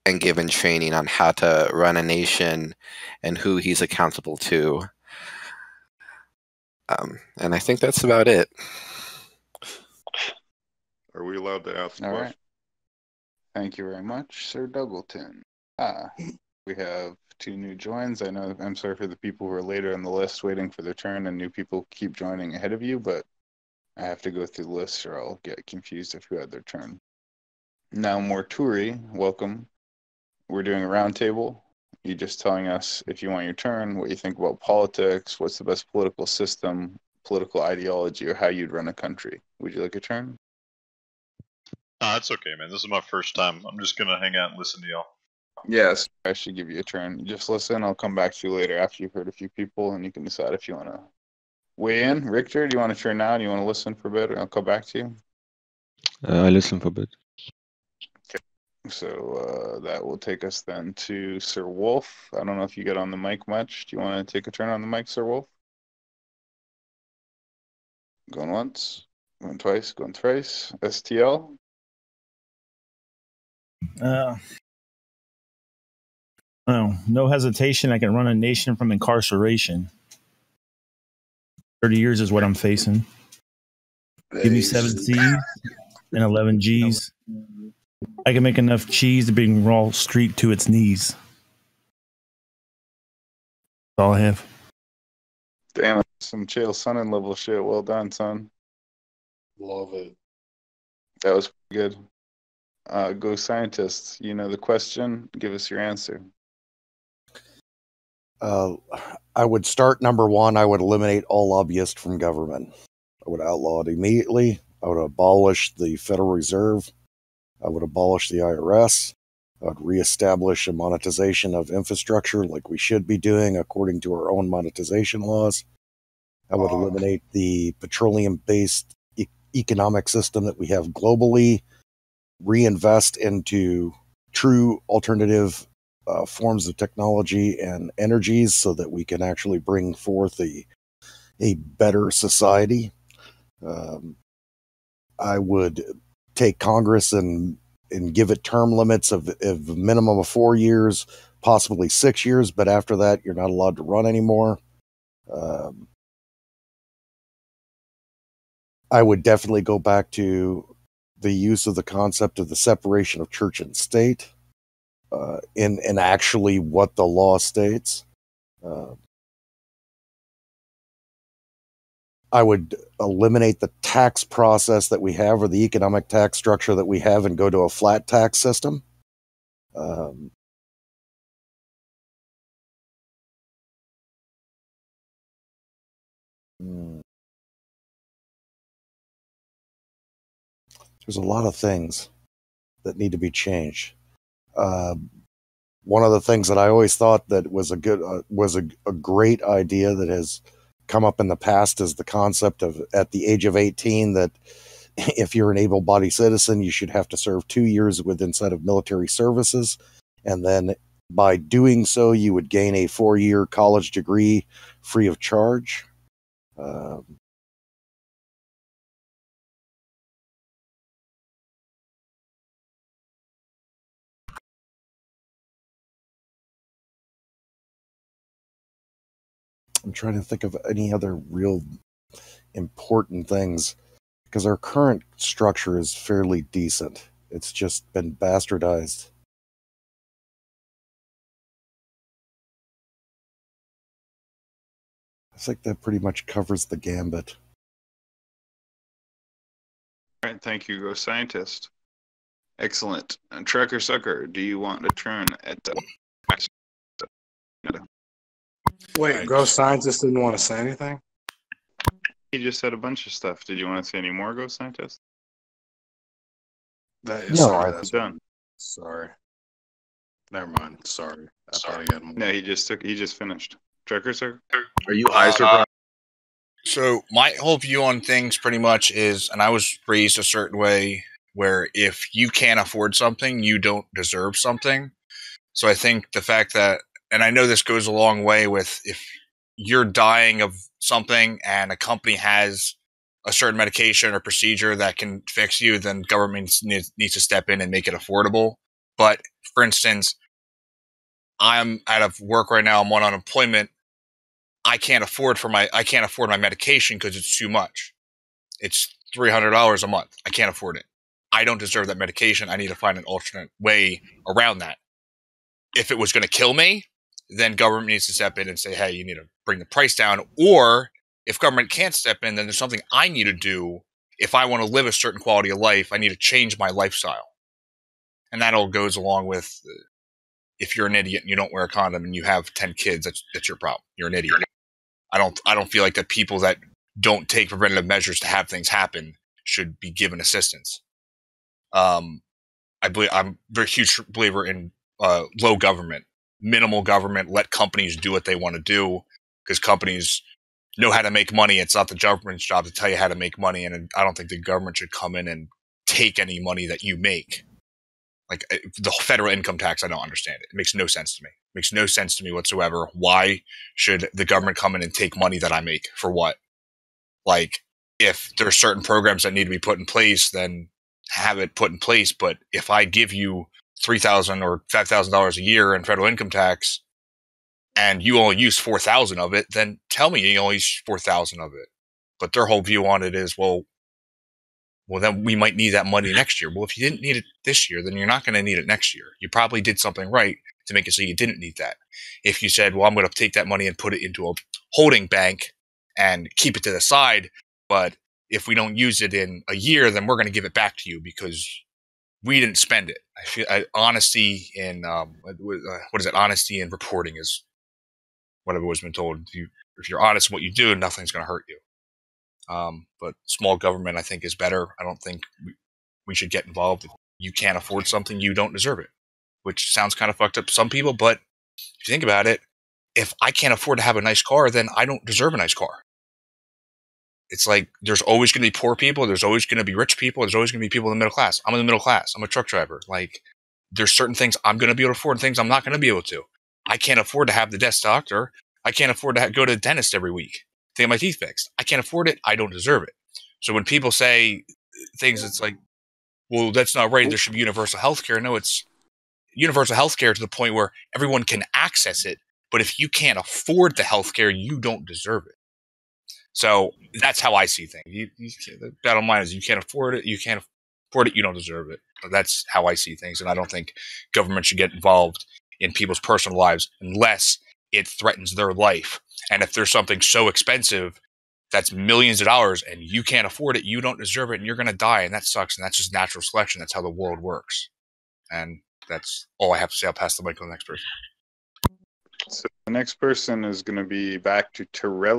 and given training on how to run a nation and who he's accountable to. And I think that's about it. Are we allowed to ask All right. questions? Thank you very much, Sir Dougleton. We have 2 new joins. I'm sorry for the people who are later on the list waiting for their turn, and new people keep joining ahead of you, but I have to go through the list or I'll get confused of who had their turn. Now, Morturi, welcome. We're doing a roundtable. You're just telling us, if you want your turn, what you think about politics, what's the best political system, political ideology, or how you'd run a country. Would you like a turn? It's okay, man. This is my first time. I'm just gonna hang out and listen to y'all. Yes, I should give you a turn. Just listen. I'll come back to you later after you've heard a few people, and you can decide if you want to weigh in. Richter, do you want to turn now? Do you want to listen for a bit? I'll come back to you. I listen for a bit. So that will take us then to Sir Wolf. I don't know if you get on the mic much. Do you want to take a turn on the mic, Sir Wolf? Going once, going twice, going thrice. STL? Oh, no hesitation. I can run a nation from incarceration. 30 years is what I'm facing. Give me 7 C's and 11 G's. I can make enough cheese to bring Wall Street to its knees. That's all I have. Damn, some Chael Sonnen level shit. Well done, son. Love it. That was pretty good. Go Scientists. You know the question. Give us your answer. I would start number 1. I would eliminate all lobbyists from government. I would outlaw it immediately. I would abolish the Federal Reserve. I would abolish the IRS. I would reestablish a monetization of infrastructure like we should be doing according to our own monetization laws. I would eliminate the petroleum-based economic system that we have globally, reinvest into true alternative forms of technology and energies so that we can actually bring forth a better society. I would take Congress and give it term limits of a minimum of 4 years, possibly 6 years, but after that, you're not allowed to run anymore. I would definitely go back to the use of the concept of the separation of church and state in actually what the law states. I would eliminate the tax process that we have or the economic tax structure that we have and go to a flat tax system. There's a lot of things that need to be changed. One of the things that I always thought that was a great idea that has come up in the past is the concept of at the age of 18 that if you're an able-bodied citizen, you should have to serve 2 years inside of military services, and then by doing so, you would gain a 4-year college degree free of charge. I'm trying to think of any other real important things because our current structure is fairly decent. It's just been bastardized. I think that pretty much covers the gambit. All right, thank you, Go Scientist. Excellent. And Tracker Sucker, do you want to turn at the... Wait, Ghost Scientist didn't want to say anything? He just said a bunch of stuff. Did you want to say any more, Ghost Scientist? Sorry, that's done. Sorry. Never mind. Sorry. I thought he had more. No, he just finished. Tracker Sucker? Are you Heiser? So my whole view on things pretty much is, and I was raised a certain way, where if you can't afford something, you don't deserve something. So I think the fact that, and I know this goes a long way with if you're dying of something and a company has a certain medication or procedure that can fix you, then government needs to step in and make it affordable. But for instance, I'm out of work right now. I'm on unemployment. I can't afford my medication because it's too much. It's $300 a month. I can't afford it. I don't deserve that medication. I need to find an alternate way around that. If it was going to kill me, then government needs to step in and say, hey, you need to bring the price down. Or if government can't step in, then there's something I need to do. If I want to live a certain quality of life, I need to change my lifestyle. And that all goes along with if you're an idiot and you don't wear a condom and you have 10 kids, that's your problem. You're an idiot. I don't feel like the people that don't take preventative measures to have things happen should be given assistance. I'm a very huge believer in low government, minimal government. Let companies do what they want to do, because companies know how to make money. It's not the government's job to tell you how to make money, and I don't think the government should come in and take any money that you make. Like the federal income tax, I don't understand it. It makes no sense to me. It makes no sense to me whatsoever. Why should the government come in and take money that I make? For what? Like, if there are certain programs that need to be put in place, then have it put in place. But if I give you $3,000 or $5,000 a year in federal income tax, and you only use 4,000 of it, then tell me you only use 4,000 of it. But their whole view on it is, well, then we might need that money next year. Well, if you didn't need it this year, then you're not going to need it next year. You probably did something right to make it so you didn't need that. If you said, well, I'm going to take that money and put it into a holding bank and keep it to the side, but if we don't use it in a year, then we're going to give it back to you because we didn't spend it. I feel honesty in what is it? Honesty in reporting is what I've always been told. If you're honest in what you do, nothing's going to hurt you. But small government, I think, is better. I don't think we should get involved. If you can't afford something, you don't deserve it, which sounds kind of fucked up to some people. But if you think about it, if I can't afford to have a nice car, then I don't deserve a nice car. It's like there's always going to be poor people. There's always going to be rich people. There's always going to be people in the middle class. I'm in the middle class. I'm a truck driver. Like, there's certain things I'm going to be able to afford and things I'm not going to be able to. I can't afford to have the desk doctor. I can't afford to go to the dentist every week to get my teeth fixed. I can't afford it. I don't deserve it. So when people say things, it's like, well, that's not right. There should be universal health care. No, it's universal health care to the point where everyone can access it. But if you can't afford the health care, you don't deserve it. So that's how I see things. The bottom line is you can't afford it. You can't afford it. You don't deserve it. That's how I see things. And I don't think government should get involved in people's personal lives unless it threatens their life. And if there's something so expensive that's millions of dollars and you can't afford it, you don't deserve it, and you're going to die. And that sucks. And that's just natural selection. That's how the world works. And that's all I have to say. I'll pass the mic to the next person. So the next person is going to be back to Terra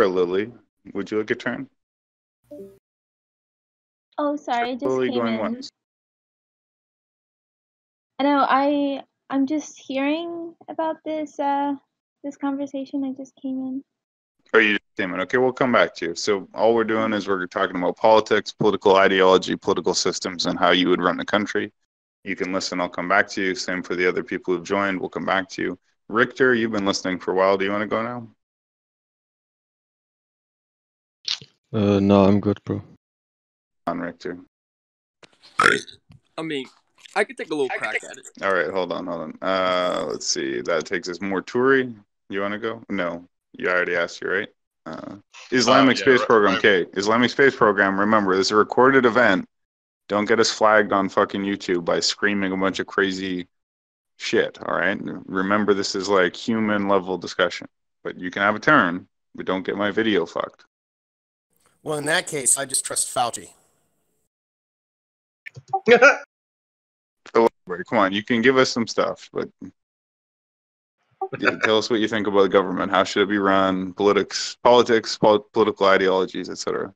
Lily. Would you like a turn? Oh, sorry, I just Lily came going in. once. I know I'm just hearing about this this conversation. I just came in. Oh, you just came in. Okay, we'll come back to you. So all we're doing is we're talking about politics, political ideology, political systems, and how you would run the country. You can listen. I'll come back to you. Same for the other people who've joined. We'll come back to you. Richter, you've been listening for a while. Do you want to go now? No, I'm good, bro. On Richter. I mean, I could take a little crack at it. All right, hold on. Let's see. That takes us Morturi. You want to go? No, you already asked you, right? Islamic Space Program. right. Okay, Islamic Space Program. Remember, this is a recorded event. Don't get us flagged on fucking YouTube by screaming a bunch of crazy shit. All right. Remember, this is like human level discussion. But you can have a turn, but don't get my video fucked. Well, in that case, I just trust Fauci. Come on, you can give us some stuff, but tell us what you think about the government. How should it be run? Politics, political ideologies, etc.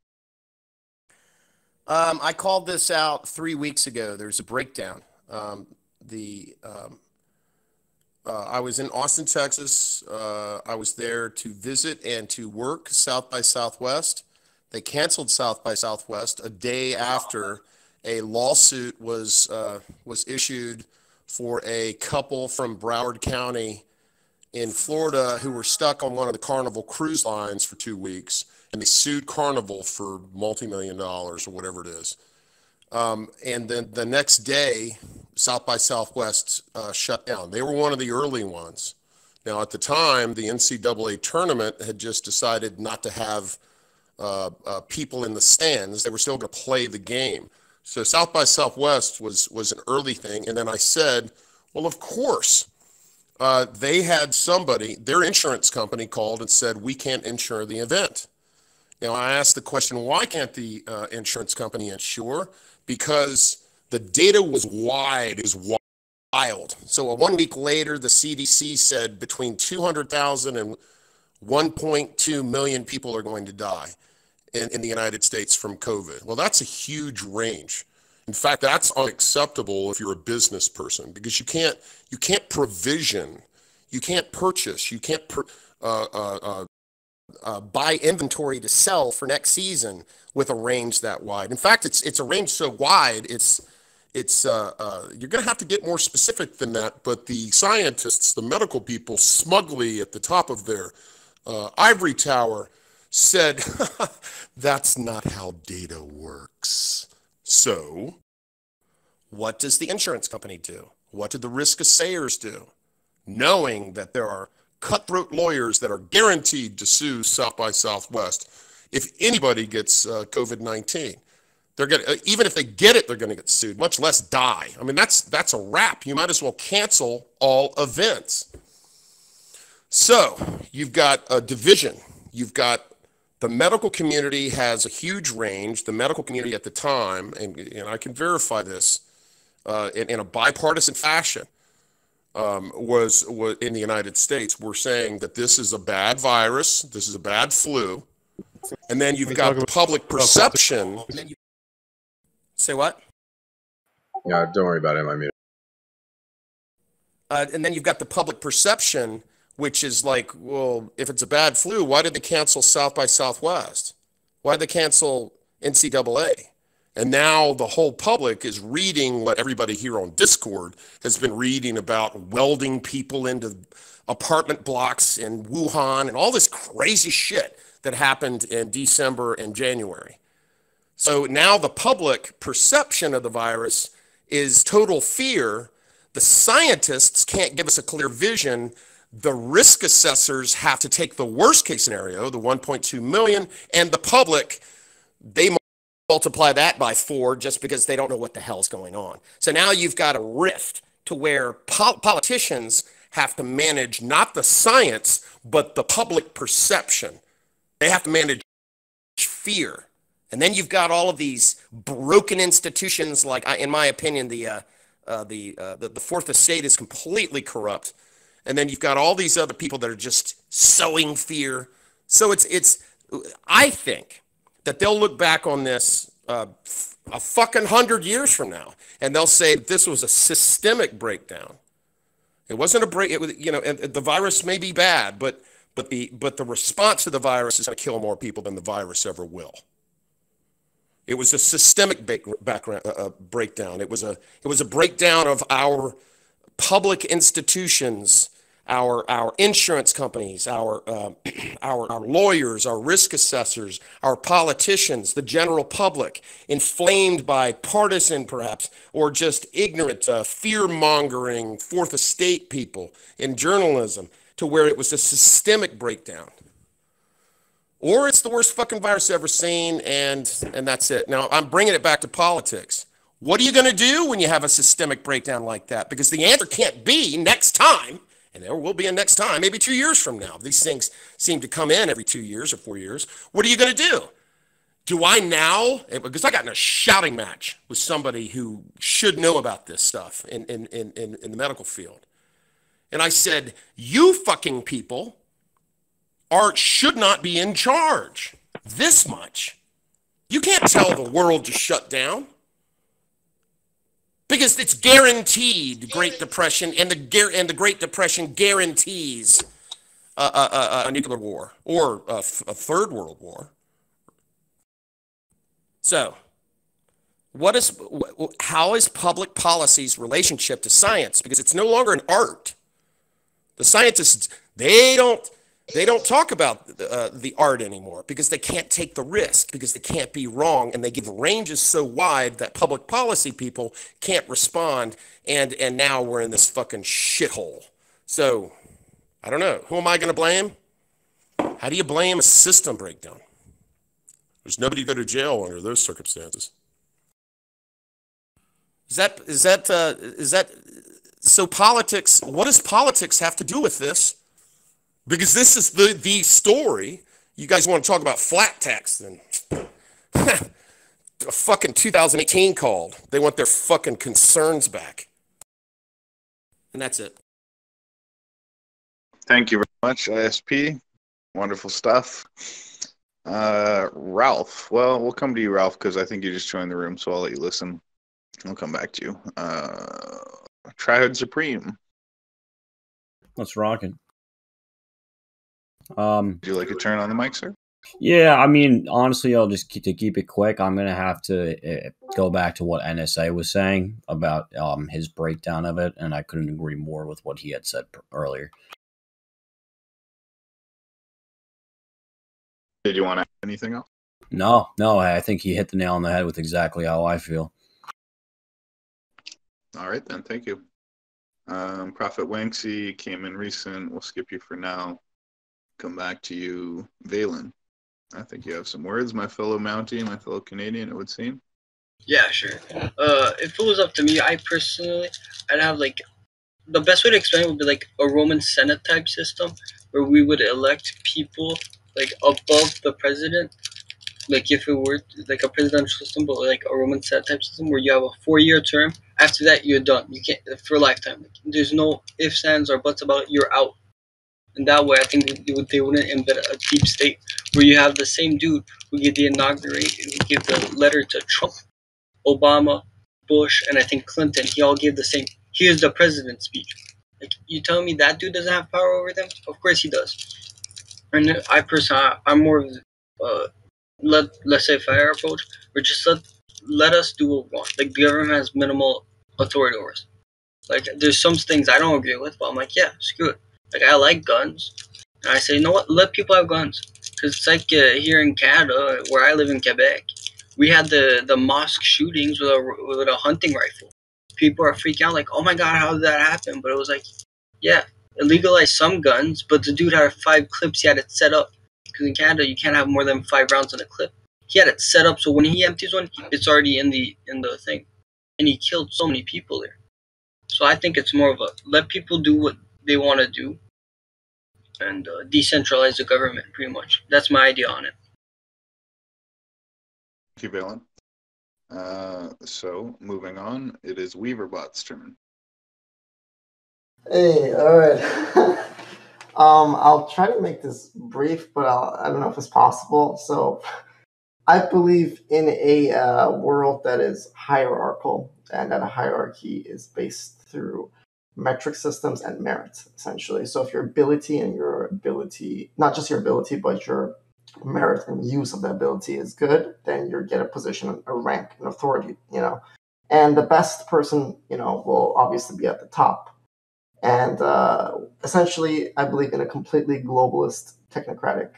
I called this out 3 weeks ago. There's a breakdown. I was in Austin, Texas. I was there to visit and to work South by Southwest. They canceled South by Southwest a day after a lawsuit was issued for a couple from Broward County in Florida who were stuck on one of the Carnival cruise lines for 2 weeks, and they sued Carnival for multi-million dollars or whatever it is. And then the next day, South by Southwest shut down. They were one of the early ones. Now, at the time, the NCAA tournament had just decided not to have people in the stands. They were still going to play the game. So South by Southwest was an early thing. And then I said, well, of course, they had somebody, their insurance company called and said, we can't insure the event. Now, I asked the question, why can't the insurance company insure? Because the data was wild. So 1 week later, the CDC said between 200,000 and 1.2 million people are going to die in the United States from COVID. Well, that's a huge range. In fact, that's unacceptable if you're a business person, because you can't provision, you can't purchase, you can't buy inventory to sell for next season with a range that wide. In fact, it's a range so wide, you're going to have to get more specific than that. But the scientists, the medical people, smugly at the top of their ivory tower said, that's not how data works. So what does the insurance company do? What do the risk assayers do? Knowing that there are cutthroat lawyers that are guaranteed to sue South by Southwest if anybody gets COVID-19. They're gonna, even if they get it, they're going to get sued, much less die. I mean, that's a wrap. You might as well cancel all events. So you've got a division. You've got the medical community has a huge range. The medical community at the time, and I can verify this in a bipartisan fashion, was in the United States, were saying that this is a bad virus, this is a bad flu, and then you've got the public perception. Say what? Yeah, don't worry about it. I'm muted. And then you've got the public perception, which is like, well, if it's a bad flu, why did they cancel South by Southwest? Why did they cancel NCAA? And now the whole public is reading what everybody here on Discord has been reading about, welding people into apartment blocks in Wuhan and all this crazy shit that happened in December and January. So now the public perception of the virus is total fear. The scientists can't give us a clear vision. The risk assessors have to take the worst case scenario, the 1.2 million, and the public, they multiply that by 4 just because they don't know what the hell's going on. So now you've got a rift to where politicians have to manage not the science, but the public perception. They have to manage fear. And then you've got all of these broken institutions, like, in my opinion, the Fourth Estate is completely corrupt. And then you've got all these other people that are just sowing fear. So I think that they'll look back on this a fucking 100 years from now, and they'll say that this was a systemic breakdown. It wasn't a break. It was, and the virus may be bad, but the response to the virus is going to kill more people than the virus ever will. It was a systemic breakdown. It was a breakdown of our public institutions, our insurance companies, our lawyers, our risk assessors, our politicians, the general public, inflamed by partisan perhaps, or just ignorant, fear-mongering Fourth Estate people in journalism, to where it was a systemic breakdown. Or it's the worst fucking virus ever seen, and that's it. Now, I'm bringing it back to politics. What are you going to do when you have a systemic breakdown like that? Because the answer can't be next time, and there will be a next time, maybe 2 years from now. These things seem to come in every 2 years or 4 years. What are you going to do? Do I now, because I got in a shouting match with somebody who should know about this stuff in the medical field. And I said, you fucking people should not be in charge this much. You can't tell the world to shut down, because it's guaranteed Great Depression, and the Great Depression guarantees a nuclear war or a third world war. So, how is public policy's relationship to science? Because it's no longer an art. The scientists, they don't talk about the art anymore, because they can't take the risk, because they can't be wrong, and they give ranges so wide that public policy people can't respond, and now we're in this fucking shithole. So, I don't know. Who am I going to blame? How do you blame a system breakdown? There's nobody to go to jail under those circumstances. Is that so? Politics. What does politics have to do with this? Because this is the story. You guys want to talk about flat tax? Then a fucking 2018 called. They want their fucking concerns back. And that's it. Thank you very much, ISP. Wonderful stuff. Ralph. Well, we'll come to you, Ralph, because I think you just joined the room, so I'll let you listen. I'll come back to you. Triad Supreme. Let's rockin'. Would you like a turn on the mic, sir? Yeah, I mean, honestly, I'll just keep it quick. I'm gonna have to go back to what NSA was saying about his breakdown of it, and I couldn't agree more with what he had said earlier. Did you want to add anything else? No, I think he hit the nail on the head with exactly how I feel. All right, then. Thank you. Prophet Wanksy came in recent. We'll skip you for now. Come back to you, Valen. I think you have some words, my fellow Mountie, my fellow Canadian, it would seem. Yeah, sure. If it was up to me, I'd have the best way to explain it would be like a Roman Senate type system where we would elect people like above the president. Like if it were like a presidential system, but like a Roman Senate type system where you have a 4-year term. After that, you're done. You can't for a lifetime. There's no ifs, ands, or buts about it. You're out. And that way, I think they wouldn't embed a deep state where you have the same dude who gave the inauguration, who gave the letter to Trump, Obama, Bush, and I think Clinton. He all gave the same. Here's the president's speech. Like you telling me that dude doesn't have power over them? Of course he does. And I personally, I'm more of laissez-faire approach, or just let us do what we want. Like the government has minimal authority over us. Like there's some things I don't agree with, but I'm like, yeah, screw it. Like I like guns, and I say, you know what? Let people have guns, because it's like here in Canada, where I live in Quebec, we had the mosque shootings with a hunting rifle. People are freaking out, like, oh my god, how did that happen? But it was like, yeah, it legalized some guns, but the dude had 5 clips. He had it set up, because in Canada you can't have more than 5 rounds in a clip. He had it set up so when he empties one, it's already in the thing, and he killed so many people there. So I think it's more of a let people do what they want to do and decentralize the government, pretty much. That's my idea on it. Thank you, Valen. So, moving on, it is Weaverbot's turn. Hey, all right. I'll try to make this brief, but I don't know if it's possible. So, I believe in a world that is hierarchical, and that a hierarchy is based through metric systems and merit, essentially. So if your ability, not just your ability, but your merit and use of the ability is good, then you get a position, a rank, an authority, And the best person, will obviously be at the top. And essentially, I believe in a completely globalist, technocratic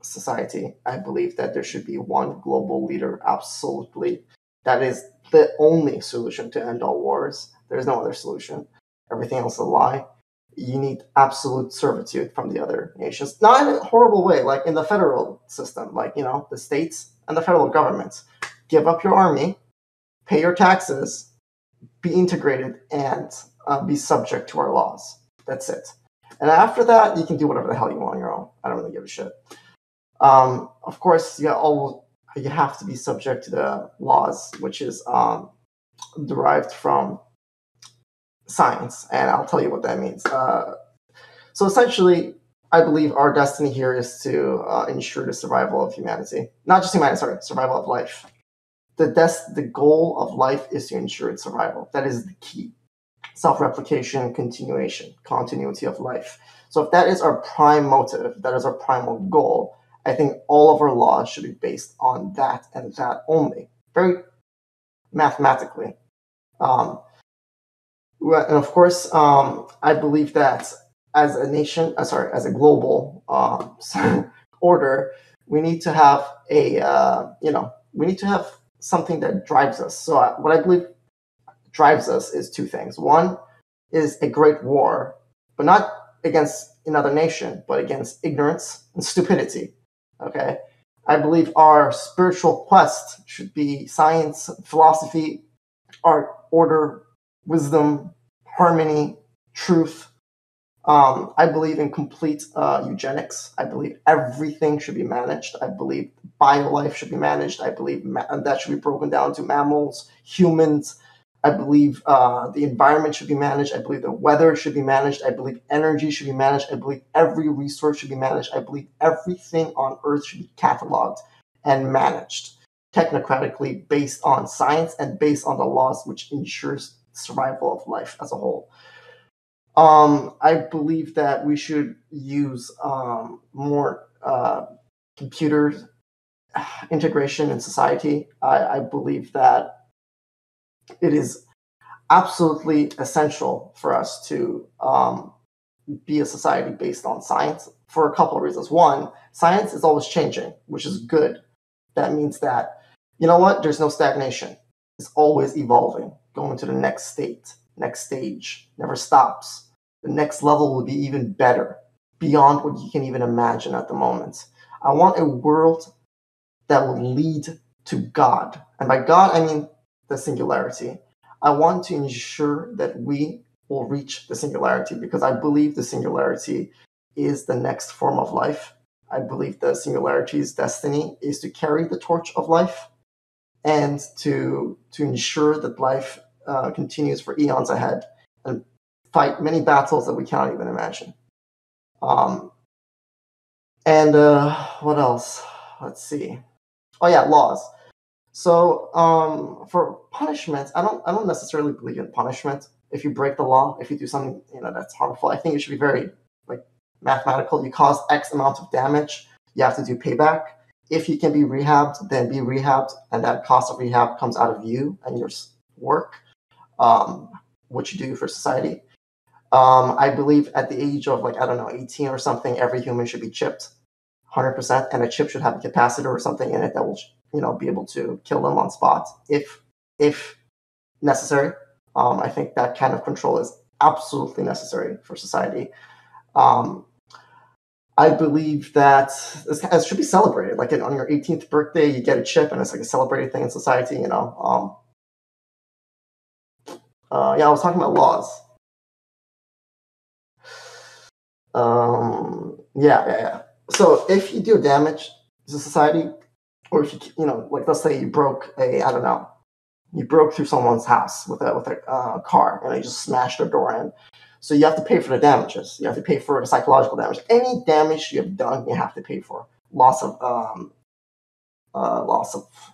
society. I believe that there should be one global leader, absolutely. That is the only solution to end all wars. There's no other solution. Everything else is a lie. You need absolute servitude from the other nations. Not in a horrible way, like in the federal system, like, the states and the federal governments. Give up your army, pay your taxes, be integrated, and be subject to our laws. That's it. And after that, you can do whatever the hell you want on your own. I don't really give a shit. Of course, you have to be subject to the laws, which is derived from science, and I'll tell you what that means. So essentially, I believe our destiny here is to ensure the survival of humanity. Not just humanity, survival of life. The goal of life is to ensure its survival. That is the key. Self-replication, continuity of life. So if that is our prime motive, that is our primal goal, I think all of our laws should be based on that and that only. Very mathematically. And of course, I believe that as a nation, as a global order, we need to have something that drives us. So what I believe drives us is 2 things. One is a great war, but not against another nation, but against ignorance and stupidity. Okay, I believe our spiritual quest should be science, philosophy, art, order, wisdom, harmony, truth. I believe in complete eugenics. I believe everything should be managed. I believe biolife should be managed. I believe that should be broken down to mammals, humans. I believe the environment should be managed. I believe the weather should be managed. I believe energy should be managed. I believe every resource should be managed. I believe everything on Earth should be cataloged and managed technocratically based on science and based on the laws which ensures survival of life as a whole. I believe that we should use more computer integration in society. I believe that it is absolutely essential for us to be a society based on science for a couple of reasons. One, science is always changing, which is good. That means that, you know what, there's no stagnation. It's always evolving, going to the next state, next stage, never stops. The next level will be even better, beyond what you can even imagine at the moment. I want a world that will lead to God. And by God, I mean the singularity. I want to ensure that we will reach the singularity because I believe the singularity is the next form of life. I believe the singularity's destiny is to carry the torch of life and to ensure that life continues for eons ahead and fight many battles that we can't even imagine. And what else? Let's see. Oh yeah, laws. So for punishment, I don't necessarily believe in punishment. If you break the law, if you do something that's harmful, I think it should be very like mathematical. You cause X amount of damage, you have to do payback. If you can be rehabbed, then be rehabbed, and that cost of rehab comes out of you and your work, what you do for society. I believe at the age of 18 or something, every human should be chipped, 100%, and a chip should have a capacitor or something in it that will, be able to kill them on spot if necessary. I think that kind of control is absolutely necessary for society. I believe that it should be celebrated. Like on your 18th birthday, you get a chip, and it's like a celebrated thing in society. Yeah, I was talking about laws. Yeah. So if you do damage to society, or if let's say you broke you broke through someone's house with a car and you just smashed their door in. So you have to pay for the damages. You have to pay for the psychological damage. Any damage you have done, you have to pay for. Loss of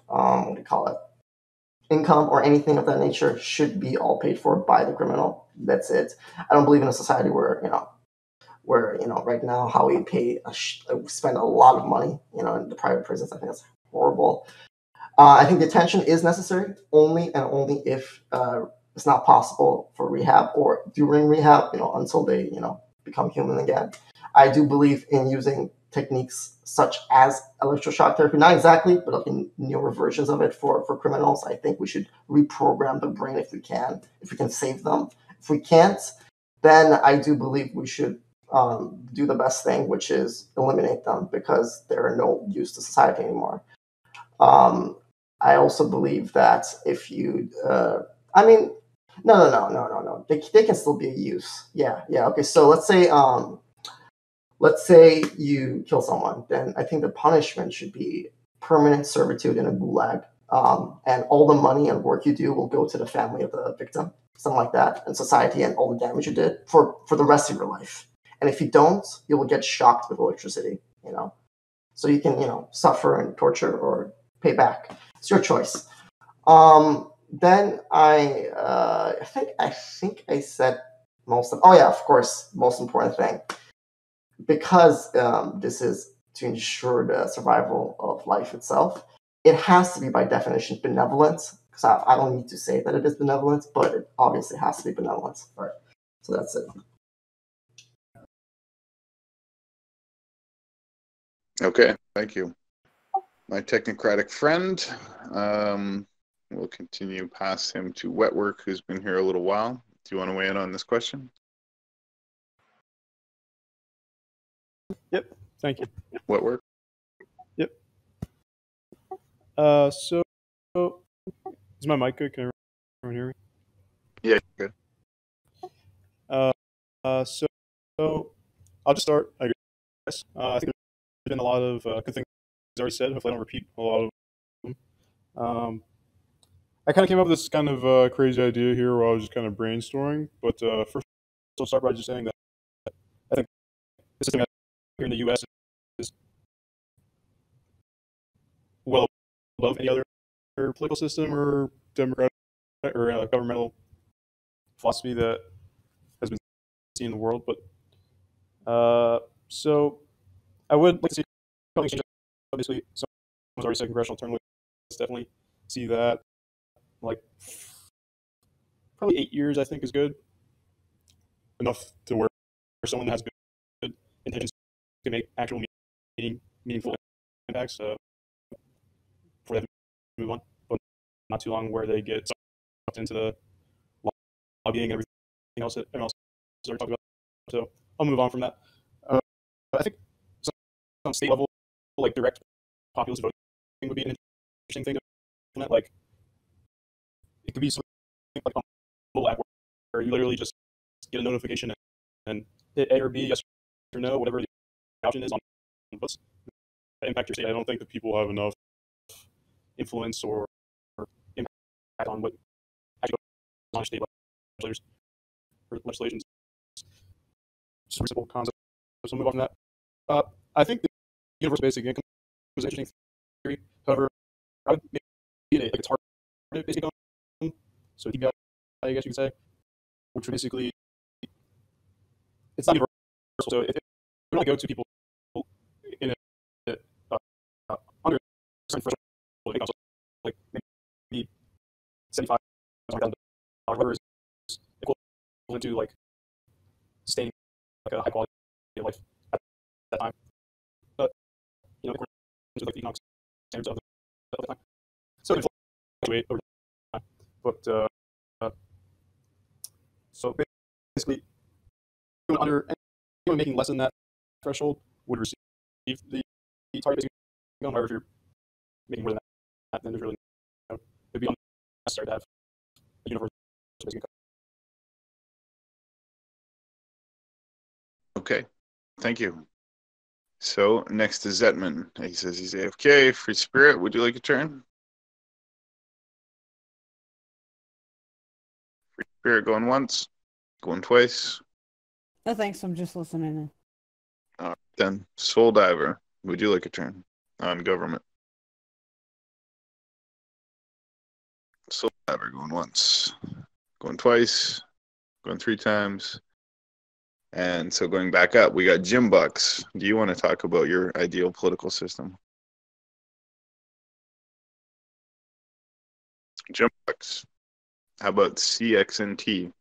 what do you call it? Income or anything of that nature should be all paid for by the criminal. That's it. I don't believe in a society where right now how we pay we spend a lot of money in the private prisons. I think that's horrible. I think detention is necessary only and only if it's not possible for rehab or during rehab, until they become human again. I do believe in using techniques such as electroshock therapy, not exactly, but in newer versions of it for criminals. I think we should reprogram the brain if we can save them. If we can't, then I do believe we should do the best thing, which is eliminate them because they're no use to society anymore. I also believe that if you, no. They can still be a use. Yeah. Okay. So let's say you kill someone, then I think the punishment should be permanent servitude in a gulag, and all the money and work you do will go to the family of the victim, something like that, and society and all the damage you did for the rest of your life. And if you don't, you will get shocked with electricity. So you can suffer and torture or pay back. It's your choice. Then I think I said most of. Oh yeah, of course, most important thing, because this is to ensure the survival of life itself. It has to be by definition benevolent, because I don't need to say that it is benevolent, but it obviously has to be benevolent. All right, so that's it. Okay, thank you. My technocratic friend. We'll continue past him to Wetwork, who's been here a little while. Do you want to weigh in on this question? Yep, thank you. Wetwork? Yep. So is my mic good? Can everyone hear me? Yeah, good. So I'll just start, I guess. I think there's been a lot of good things already said. Hopefully I don't repeat a lot of them. I kind of came up with this kind of crazy idea here where I was just kind of brainstorming. But first, I'll start by just saying that I think the system here in the U.S. is well above any other political system or democratic or governmental philosophy that has been seen in the world. But so I would like to see a couple things change. Obviously, someone's already said congressional term limits. Definitely see that. Like probably 8 years, I think, is good enough to where someone has good intentions can make actual meaningful impacts before they have to move on, but not too long where they get sucked into the lobbying and everything else that everyone else has already talked about. So I'll move on from that. I think some state level, like direct populist voting would be an interesting thing to implement. Like it could be something like a mobile app where you literally just get a notification and hit A or B, yes or no, whatever the option is on what's impact your state. I don't think that people have enough influence or impact on what actually goes on state legislators or legislations. Just a simple concept. So we'll move on from that. I think the universal basic income was an interesting theory. However, I would make it like a targeted basic income. So TBI, I guess you could say, which would basically, it's not universal. So if it would only go to people in a under a certain threshold of income, so like maybe $75,000, whatever is equivalent to like sustaining like a high quality of life at that time. But you know, according to like the economic standards of the time, so it can fluctuate over time. But so basically, anyone making less than that threshold would receive the target basic income. However, if you're making more than that, then there's really it'd be unnecessary to have a universal basic income. Okay, thank you. So next is Zetman. He says he's AFK. Free Spirit, would you like a turn? Free Spirit going once, going twice. No thanks, I'm just listening in. All right, then Soul Diver, would you like a turn on government? Soul Diver going once, going twice, going 3 times. And so going back up, we got Jim Bucks. Do you want to talk about your ideal political system? Jim Bucks. How about CXNT?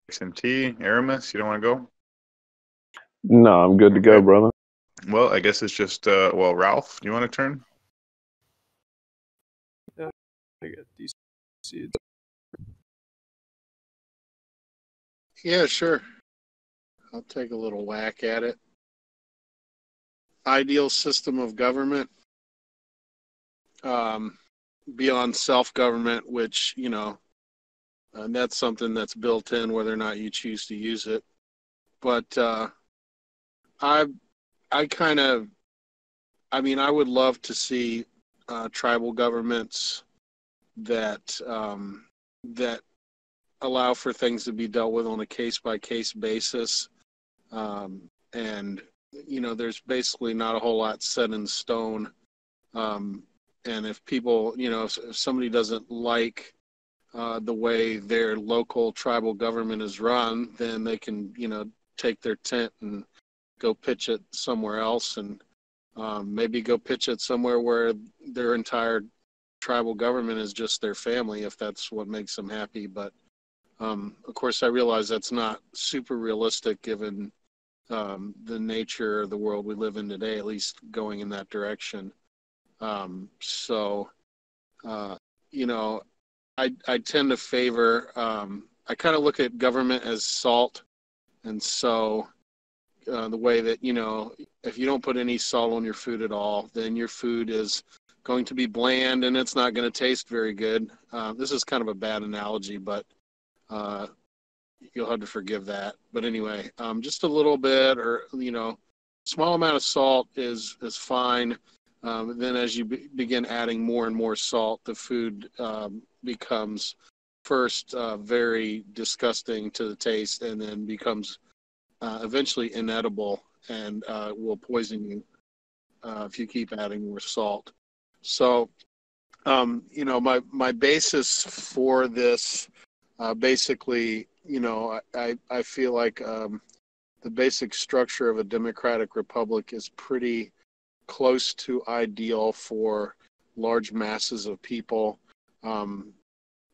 XNT, Aramis, you don't want to go? No, I'm good to go, brother. Well, I guess it's just, Ralph, do you want to turn? I get these seeds. Yeah, sure. I'll take a little whack at it. Ideal system of government, beyond self-government, which, you know, and that's something that's built in whether or not you choose to use it. But I would love to see tribal governments that allow for things to be dealt with on a case-by-case basis. And, you know, there's basically not a whole lot set in stone. And if people, you know, if somebody doesn't like the way their local tribal government is run, then they can, you know, take their tent and go pitch it somewhere else, and maybe go pitch it somewhere where their entire tribal government is just their family, if that's what makes them happy. But of course, I realize that's not super realistic given the nature of the world we live in today, at least going in that direction. You know, I tend to favor, I kind of look at government as salt. And so the way that, you know, if you don't put any salt on your food at all, then your food is going to be bland and it's not going to taste very good. This is kind of a bad analogy, but you'll have to forgive that. But anyway, just a little bit, or small amount of salt is fine. Then as you begin adding more and more salt, the food becomes first very disgusting to the taste, and then becomes eventually inedible and will poison you if you keep adding more salt. So, my basis for this, basically, I feel like the basic structure of a democratic republic is pretty close to ideal for large masses of people.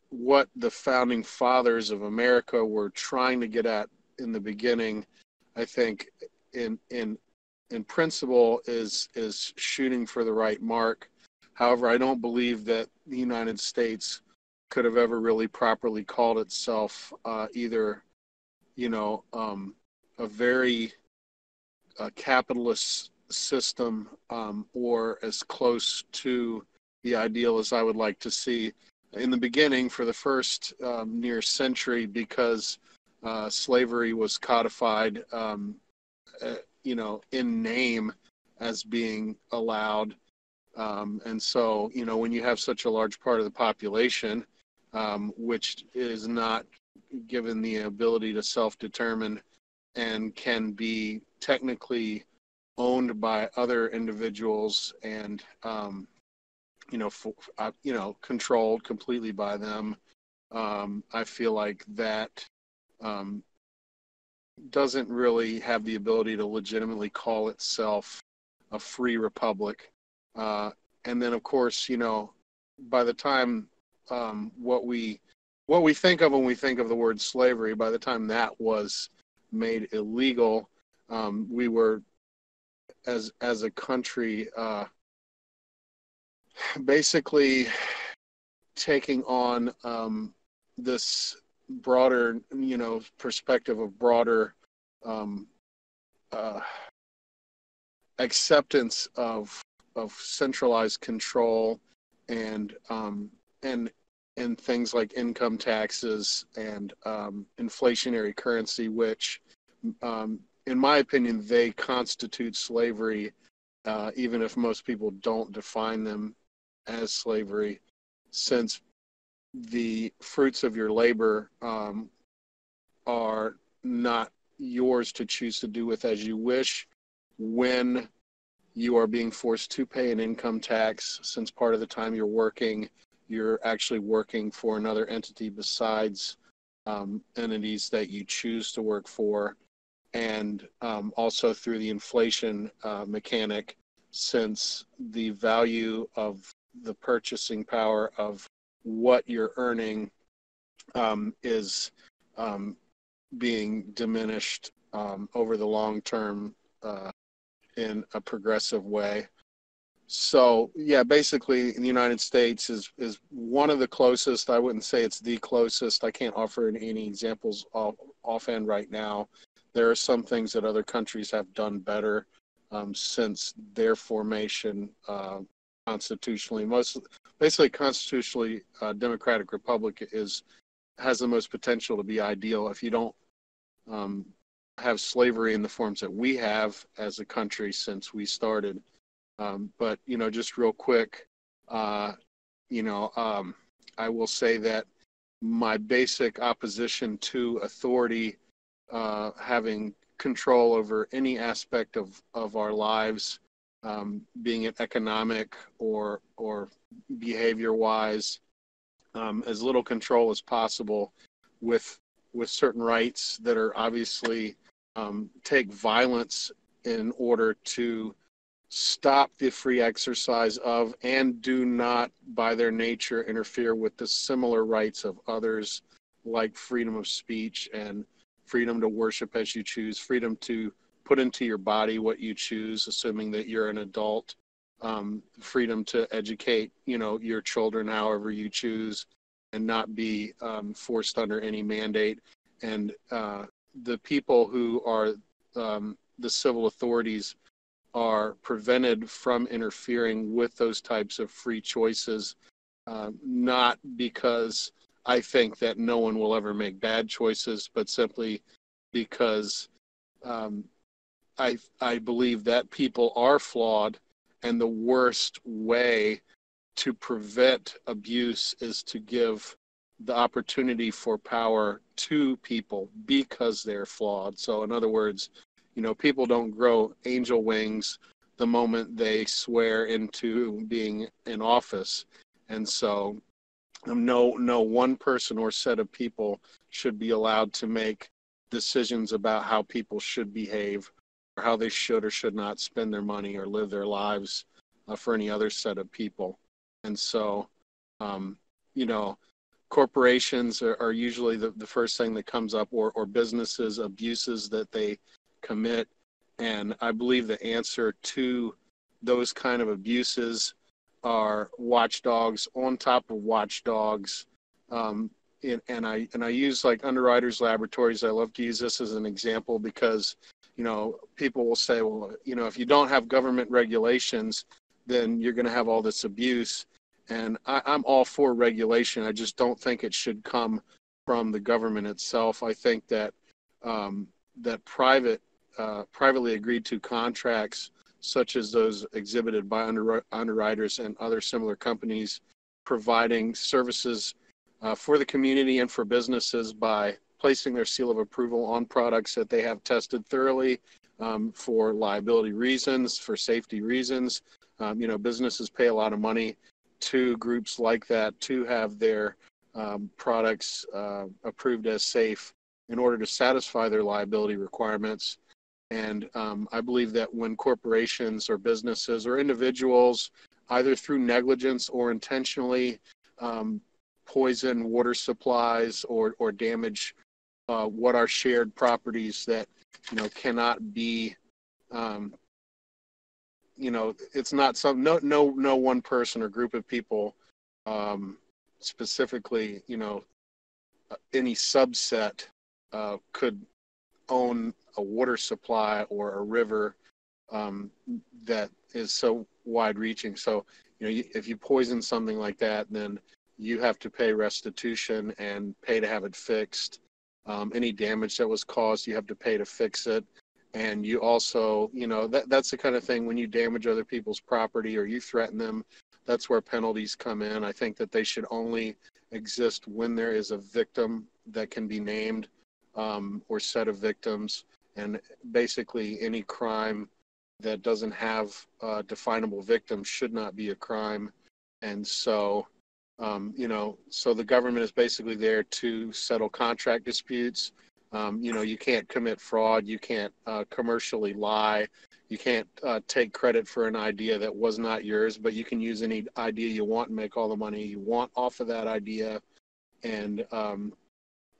What the founding fathers of America were trying to get at in the beginning, I think, in principle, is shooting for the right mark. However, I don't believe that the United States could have ever really properly called itself either, a very capitalist system or as close to the ideal as I would like to see. In the beginning, for the first near century, because slavery was codified, in name as being allowed. And so, when you have such a large part of the population, which is not given the ability to self-determine and can be technically owned by other individuals and, controlled completely by them, I feel like that doesn't really have the ability to legitimately call itself a free republic. And then, of course, by the time what we think of when we think of the word slavery, by the time that was made illegal, we were, as a country, basically taking on this broader, perspective of broader acceptance of centralized control and things like income taxes and inflationary currency, which, in my opinion, they constitute slavery, even if most people don't define them as slavery, since the fruits of your labor are not yours to choose to do with as you wish when you are being forced to pay an income tax, since part of the time you're actually working for another entity besides entities that you choose to work for, and also through the inflation mechanic, since the value of the purchasing power of what you're earning is being diminished over the long term in a progressive way. So yeah, basically the United States is one of the closest. I wouldn't say it's the closest. I can't offer any examples offhand right now. There are some things that other countries have done better since their formation constitutionally. Constitutionally, democratic republic has the most potential to be ideal if you don't have slavery in the forms that we have as a country since we started. But just real quick, I will say that my basic opposition to authority having control over any aspect of our lives, being it economic or behavior wise, as little control as possible, with certain rights that are obviously take violence in order to stop the free exercise of, and do not by their nature interfere with the similar rights of others, like freedom of speech and freedom to worship as you choose, freedom to put into your body what you choose, assuming that you're an adult, freedom to educate, your children however you choose, and not be forced under any mandate. And the people who are the civil authorities are prevented from interfering with those types of free choices, not because I think that no one will ever make bad choices, but simply because I believe that people are flawed, and the worst way to prevent abuse is to give the opportunity for power to people because they're flawed. So in other words, people don't grow angel wings the moment they swear into being in office. And so no one person or set of people should be allowed to make decisions about how people should behave or how they should or should not spend their money or live their lives for any other set of people. And so, corporations are usually the first thing that comes up, or businesses, abuses that they commit. And I believe the answer to those kind of abuses are watchdogs on top of watchdogs. And I use like Underwriters Laboratories. I love to use this as an example because, people will say, well, if you don't have government regulations, then you're going to have all this abuse. And I'm all for regulation. I just don't think it should come from the government itself. I think that that privately agreed to contracts, such as those exhibited by underwriters and other similar companies, providing services for the community and for businesses by placing their seal of approval on products that they have tested thoroughly for liability reasons, for safety reasons. Businesses pay a lot of money to groups like that to have their products approved as safe in order to satisfy their liability requirements. And I believe that when corporations or businesses or individuals, either through negligence or intentionally, poison water supplies or damage what are shared properties that cannot be, it's not no one person or group of people, specifically, any subset could own a water supply or a river that is so wide-reaching. So, if you poison something like that, then you have to pay restitution and pay to have it fixed. Any damage that was caused, you have to pay to fix it. And you also, that's the kind of thing when you damage other people's property or you threaten them, that's where penalties come in. I think that they should only exist when there is a victim that can be named, or set of victims. And basically any crime that doesn't have a definable victim should not be a crime. And so, so the government is basically there to settle contract disputes. You can't commit fraud. You can't commercially lie. You can't take credit for an idea that was not yours, but you can use any idea you want and make all the money you want off of that idea. And,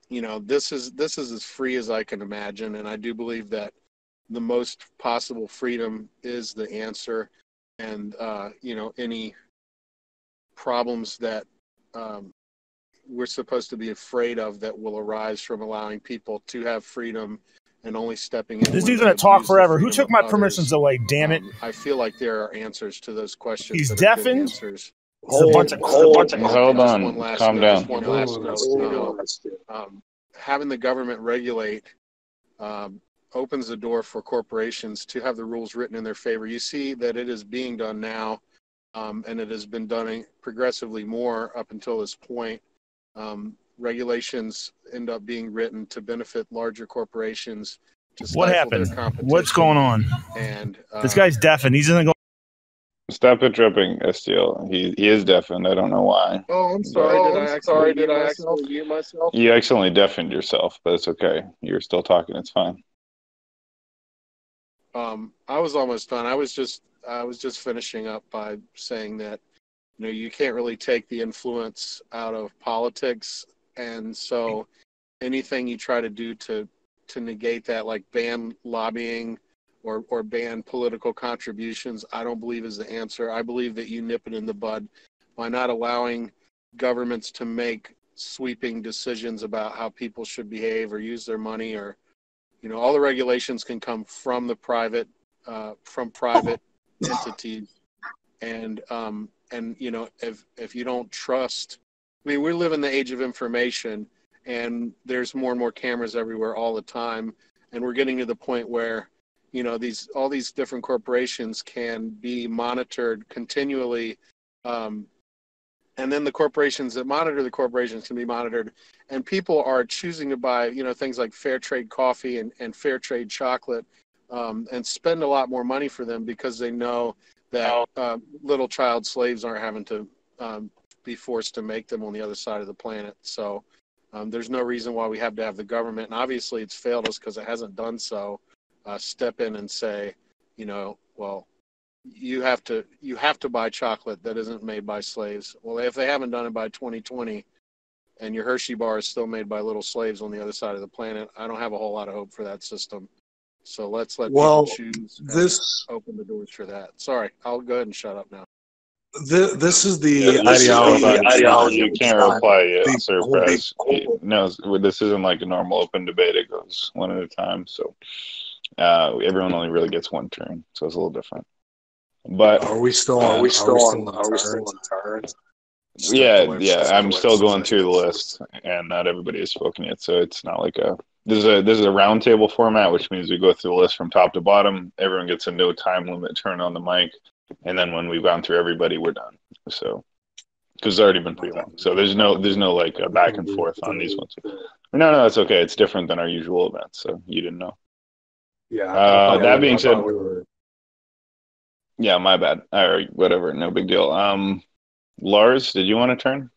this is as free as I can imagine. And I do believe that the most possible freedom is the answer. And, any problems that we're supposed to be afraid of that will arise from allowing people to have freedom and only stepping in. This dude's gonna talk forever. Who took my permissions away? Damn it! I feel like there are answers to those questions. He's that are good deafened? answers. Hold on, calm down. One last note. Having the government regulate opens the door for corporations to have the rules written in their favor. You see that it is being done now, and it has been done progressively more up until this point. Regulations end up being written to benefit larger corporations. What happened? What's going on? And this guy's deafened. He's in the. Stop interrupting, STL. He is deafened. I don't know why. Oh, I'm sorry. Did I accidentally mute myself? You accidentally deafened yourself, but it's okay. You're still talking. It's fine. I was almost done. I was just finishing up by saying that you can't really take the influence out of politics, and so anything you try to do to negate that, like ban lobbying or ban political contributions, I don't believe is the answer. I believe that you nip it in the bud by not allowing governments to make sweeping decisions about how people should behave or use their money, or all the regulations can come from the private from private entities, and if you don't trust, I mean, we live in the age of information, and there's more and more cameras everywhere all the time, and we're getting to the point where all these different corporations can be monitored continually, and then the corporations that monitor the corporations can be monitored, and people are choosing to buy things like fair trade coffee and fair trade chocolate, and spend a lot more money for them because they know that little child slaves aren't having to be forced to make them on the other side of the planet. So there's no reason why we have to have the government, and obviously it's failed us because it hasn't done so, step in and say, well, you have to buy chocolate that isn't made by slaves. Well, if they haven't done it by 2020 and your Hershey bar is still made by little slaves on the other side of the planet, I don't have a whole lot of hope for that system. So let's let people choose and open the doors for that. Sorry, I'll go ahead and shut up now. This is the ideology. You can't reply yet, Sir Press. No, this isn't like a normal open debate. It goes one at a time. So everyone only really gets one turn. So it's a little different. But are we still on turns? Yeah. I'm still going through the list, and not everybody has spoken yet. So it's not like this is a roundtable format, which means we go through the list from top to bottom. Everyone gets a no time limit turn on the mic, and then when we've gone through everybody, we're done. So because it's already been pretty long, so there's no like back and forth on these ones. No, it's okay. It's different than our usual events, so you didn't know. Yeah. That being said. Yeah, my bad. Or whatever, no big deal. Lars, did you want to turn?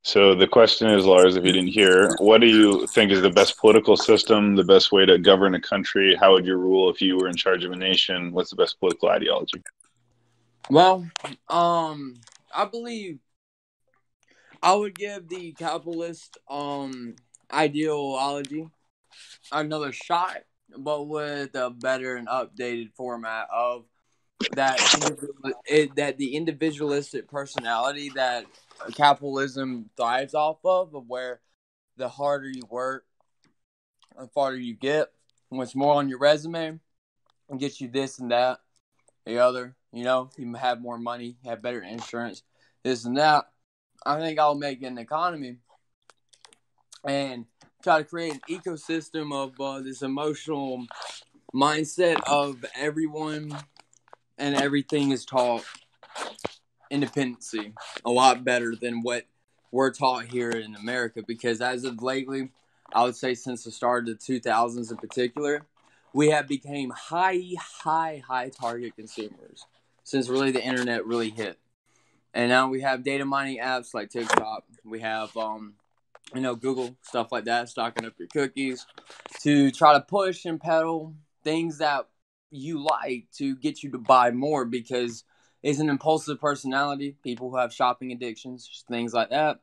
So the question is, Lars, if you didn't hear, what do you think is the best political system, the best way to govern a country? How would you rule if you were in charge of a nation? What's the best political ideology? Well, I believe I would give the capitalist ideology another shot, but with a better and updated format of that the individualistic personality that capitalism thrives off of where the harder you work, the farther you get, what's more on your resume, and get you this and that, the other, you have more money, have better insurance, this and that. I think I'll make an economy and try to create an ecosystem of this emotional mindset of everyone and everything is taught independency a lot better than what we're taught here in America, because as of lately, I would say since the start of the 2000s in particular, we have become high target consumers since really the internet really hit. And now we have data mining apps like TikTok. We have Google, stuff like that, stocking up your cookies to try to push and peddle things that you like to get you to buy more, because it's an impulsive personality. People who have shopping addictions, things like that.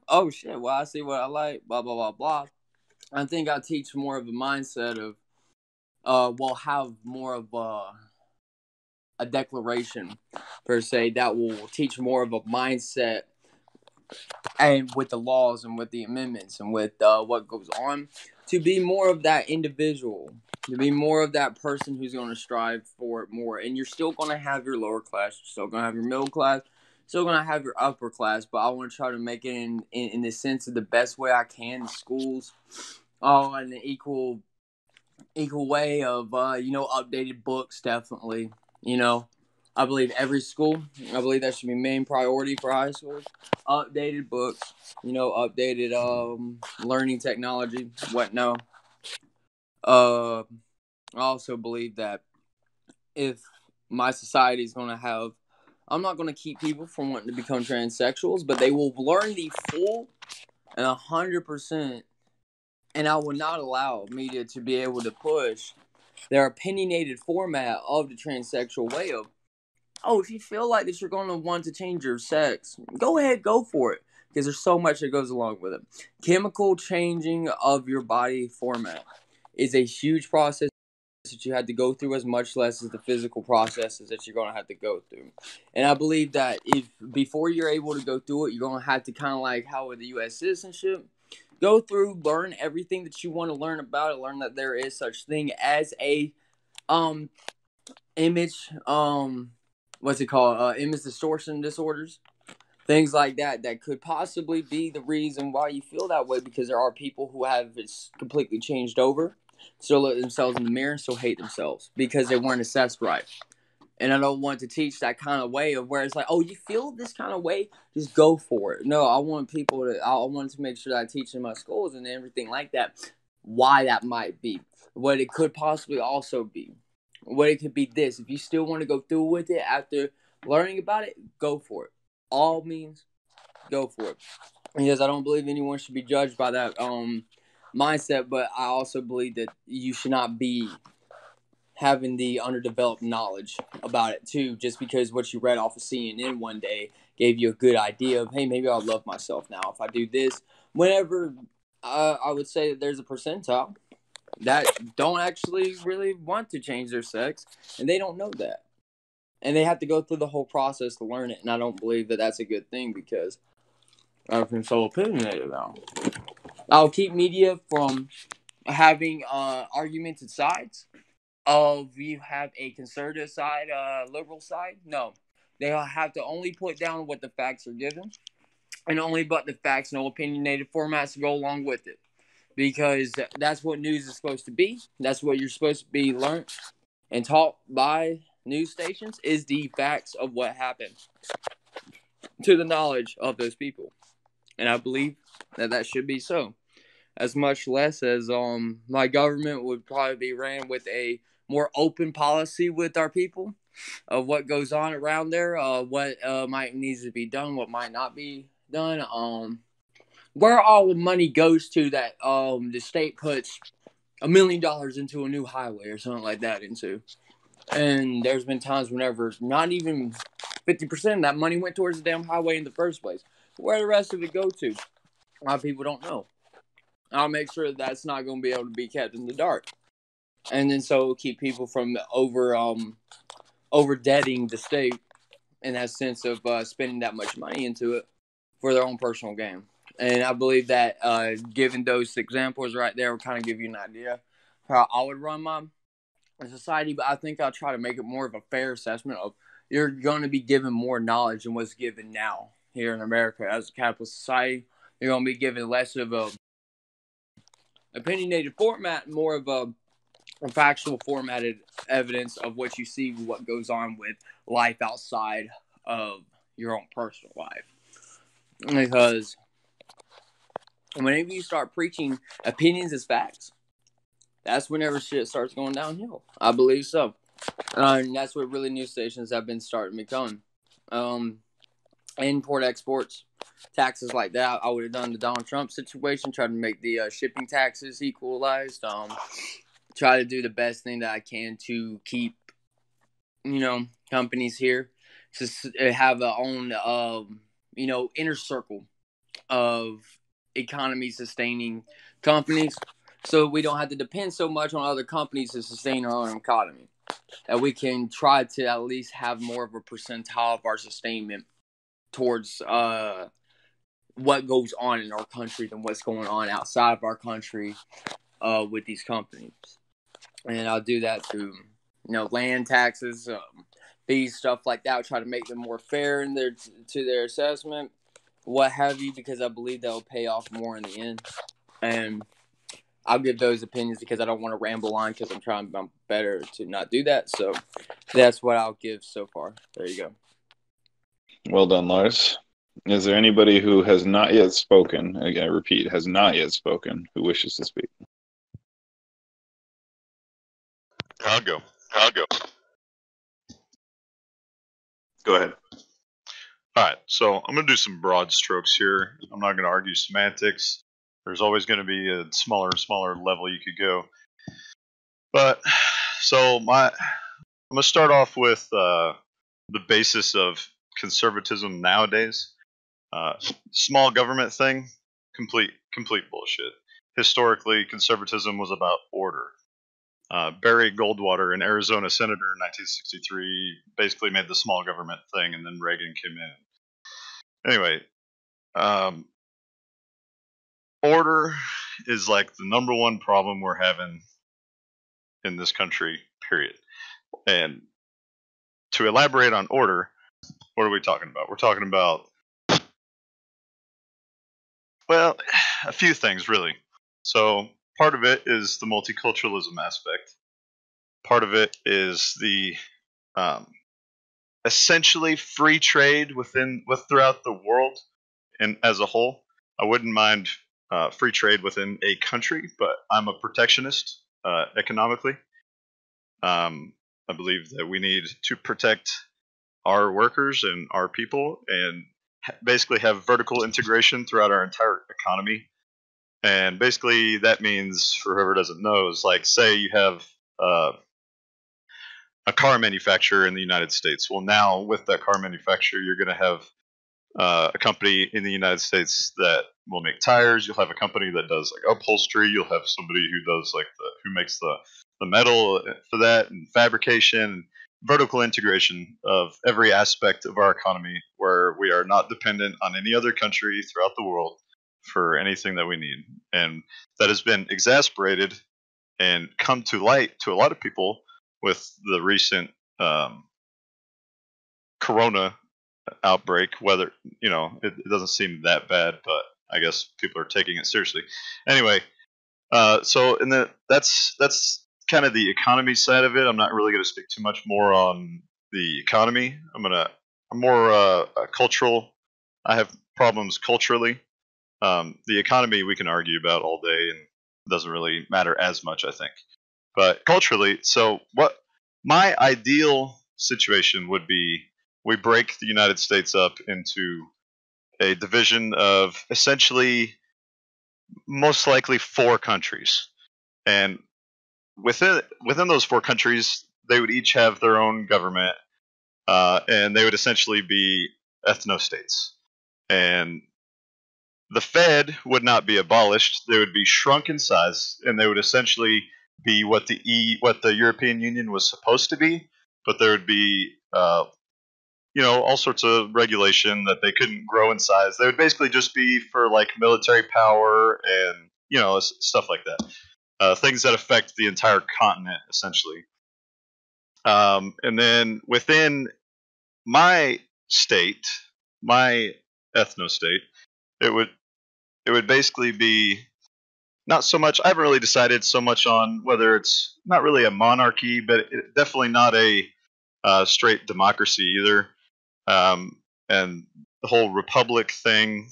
Oh shit, well, I see what I like, blah, blah, blah, blah. I think I teach more of a mindset of, have more of a declaration, per se, that will teach more of a mindset, and with the laws and with the amendments and with what goes on, to be more of that individual, to be more of that person who's going to strive for it more. And you're still going to have your lower class, you're still going to have your middle class, still going to have your upper class, but I want to try to make it in the sense of the best way I can in schools, in the equal way of, updated books, definitely. I believe every school, I believe that should be main priority for high schools. Updated books, updated learning technology, whatnot. I also believe that if my society is going to have, I'm not going to keep people from wanting to become transsexuals, but they will learn the full and 100%, and I will not allow media to be able to push their opinionated format of the transsexual way of, if you feel like that you're going to want to change your sex, go ahead, go for it, because there's so much that goes along with it. Chemical changing of your body format is a huge process, that you had to go through as much less as the physical processes that you're going to have to go through. And I believe that if before you're able to go through it, you're going to have to kind of like how with the U.S. citizenship, go through, learn everything that you want to learn about it, learn that there is such thing as a image, what's it called? Image distortion disorders. Things like that that could possibly be the reason why you feel that way, because there are people who have it's completely changed over, still look at themselves in the mirror and still hate themselves because they weren't assessed right. And I don't want to teach that kind of way of where it's like, oh, you feel this kind of way, just go for it. No, I want people to, I want to make sure that I teach in my schools and everything like that, why that might be, what it could possibly also be, what it could be this. If you still want to go through with it after learning about it, go for it. All means, go for it. Because I don't believe anyone should be judged by that mindset, but I also believe that you should not be having the underdeveloped knowledge about it too, just because what you read off of CNN one day gave you a good idea of, hey, maybe I'll love myself now if I do this. Whenever I would say that there's a percentile that don't actually really want to change their sex, and they don't know that. And they have to go through the whole process to learn it. And I don't believe that that's a good thing because I've been so opinionated now. I'll keep media from having argumented sides of you have a conservative side, liberal side. No. They'll have to only put down what the facts are given and only but the facts, no opinionated formats to go along with it. Because that's what news is supposed to be. That's what you're supposed to be learned and taught by news stations is the facts of what happened to the knowledge of those people. And I believe that that should be so. As much less as my government would probably be ran with a more open policy with our people of what goes on around there, what might needs to be done, what might not be done, where all the money goes to that the state puts $1 million into a new highway or something like that into. And there's been times whenever not even 50% of that money went towards the damn highway in the first place. Where the rest of it go to? A lot of people don't know. I'll make sure that's not going to be able to be kept in the dark. And then so it'll keep people from over-debting the state in that sense of spending that much money into it for their own personal gain. And I believe that given those examples right there will kind of give you an idea how I would run my society, but I think I'll try to make it more of a fair assessment of you're going to be given more knowledge than what's given now here in America as a capitalist society. You're going to be given less of a opinionated format, more of a factual formatted evidence of what you see, what goes on with life outside of your own personal life. Because whenever you start preaching opinions as facts, that's whenever shit starts going downhill. I believe so. And that's what really news stations have been starting to become. Import, exports, taxes like that. I would have done the Donald Trump situation, tried to make the shipping taxes equalized. Try to do the best thing that I can to keep, companies here to have their own, inner circle of economy sustaining companies. So we don't have to depend so much on other companies to sustain our own economy. That we can try to at least have more of a percentile of our sustainment towards what goes on in our country than what's going on outside of our country with these companies. And I'll do that through, land taxes, fees, stuff like that. I'll try to make them more fair in to their assessment, what have you, because I believe they'll pay off more in the end. And I'll give those opinions because I don't want to ramble on because I'm trying to be better to not do that. So that's what I'll give so far. There you go. Well done, Lars. Is there anybody who has not yet spoken? Again, I repeat, has not yet spoken, who wishes to speak? I'll go. Go ahead. All right, so I'm going to do some broad strokes here. I'm not going to argue semantics. There's always going to be a smaller level you could go. But, so I'm going to start off with the basis of conservatism nowadays. Small government thing, complete bullshit. Historically, conservatism was about order. Barry Goldwater, an Arizona senator in 1963, basically made the small government thing, and then Reagan came in. Anyway, order is like the number one problem we're having in this country, period. And to elaborate on order, what are we talking about? We're talking about, well, a few things really. So part of it is the multiculturalism aspect. Part of it is the essentially free trade throughout the world and as a whole. I wouldn't mind free trade within a country, but I'm a protectionist economically. I believe that we need to protect our workers and our people and basically have vertical integration throughout our entire economy. And basically that means, for whoever doesn't know, is like, say you have a car manufacturer in the United States. Well, now with that car manufacturer, you're going to have a company in the United States that will make tires. You'll have a company that does like upholstery. You'll have somebody who does like who makes the metal for that, and fabrication, vertical integration of every aspect of our economy, where we are not dependent on any other country throughout the world for anything that we need. And that has been exasperated and come to light to a lot of people with the recent corona outbreak. Whether, you know, it doesn't seem that bad, but I guess people are taking it seriously. Anyway, so that's kind of the economy side of it. I'm not really going to speak too much more on the economy. I'm more cultural. I have problems culturally. The economy we can argue about all day, and it doesn't really matter as much, I think. But culturally, so what my ideal situation would be, we break the United States up into a division of essentially most likely 4 countries. And within those 4 countries, they would each have their own government, and they would essentially be ethno-states. And the Fed would not be abolished; they would be shrunk in size, and they would essentially be what the European Union was supposed to be. But there would be, all sorts of regulation that they couldn't grow in size. They would basically just be for like military power and stuff like that. Things that affect the entire continent, essentially. And then within my state, my ethno-state, it would basically be not so much. I haven't really decided so much on whether it's not really a monarchy, but definitely not a straight democracy either. And the whole republic thing,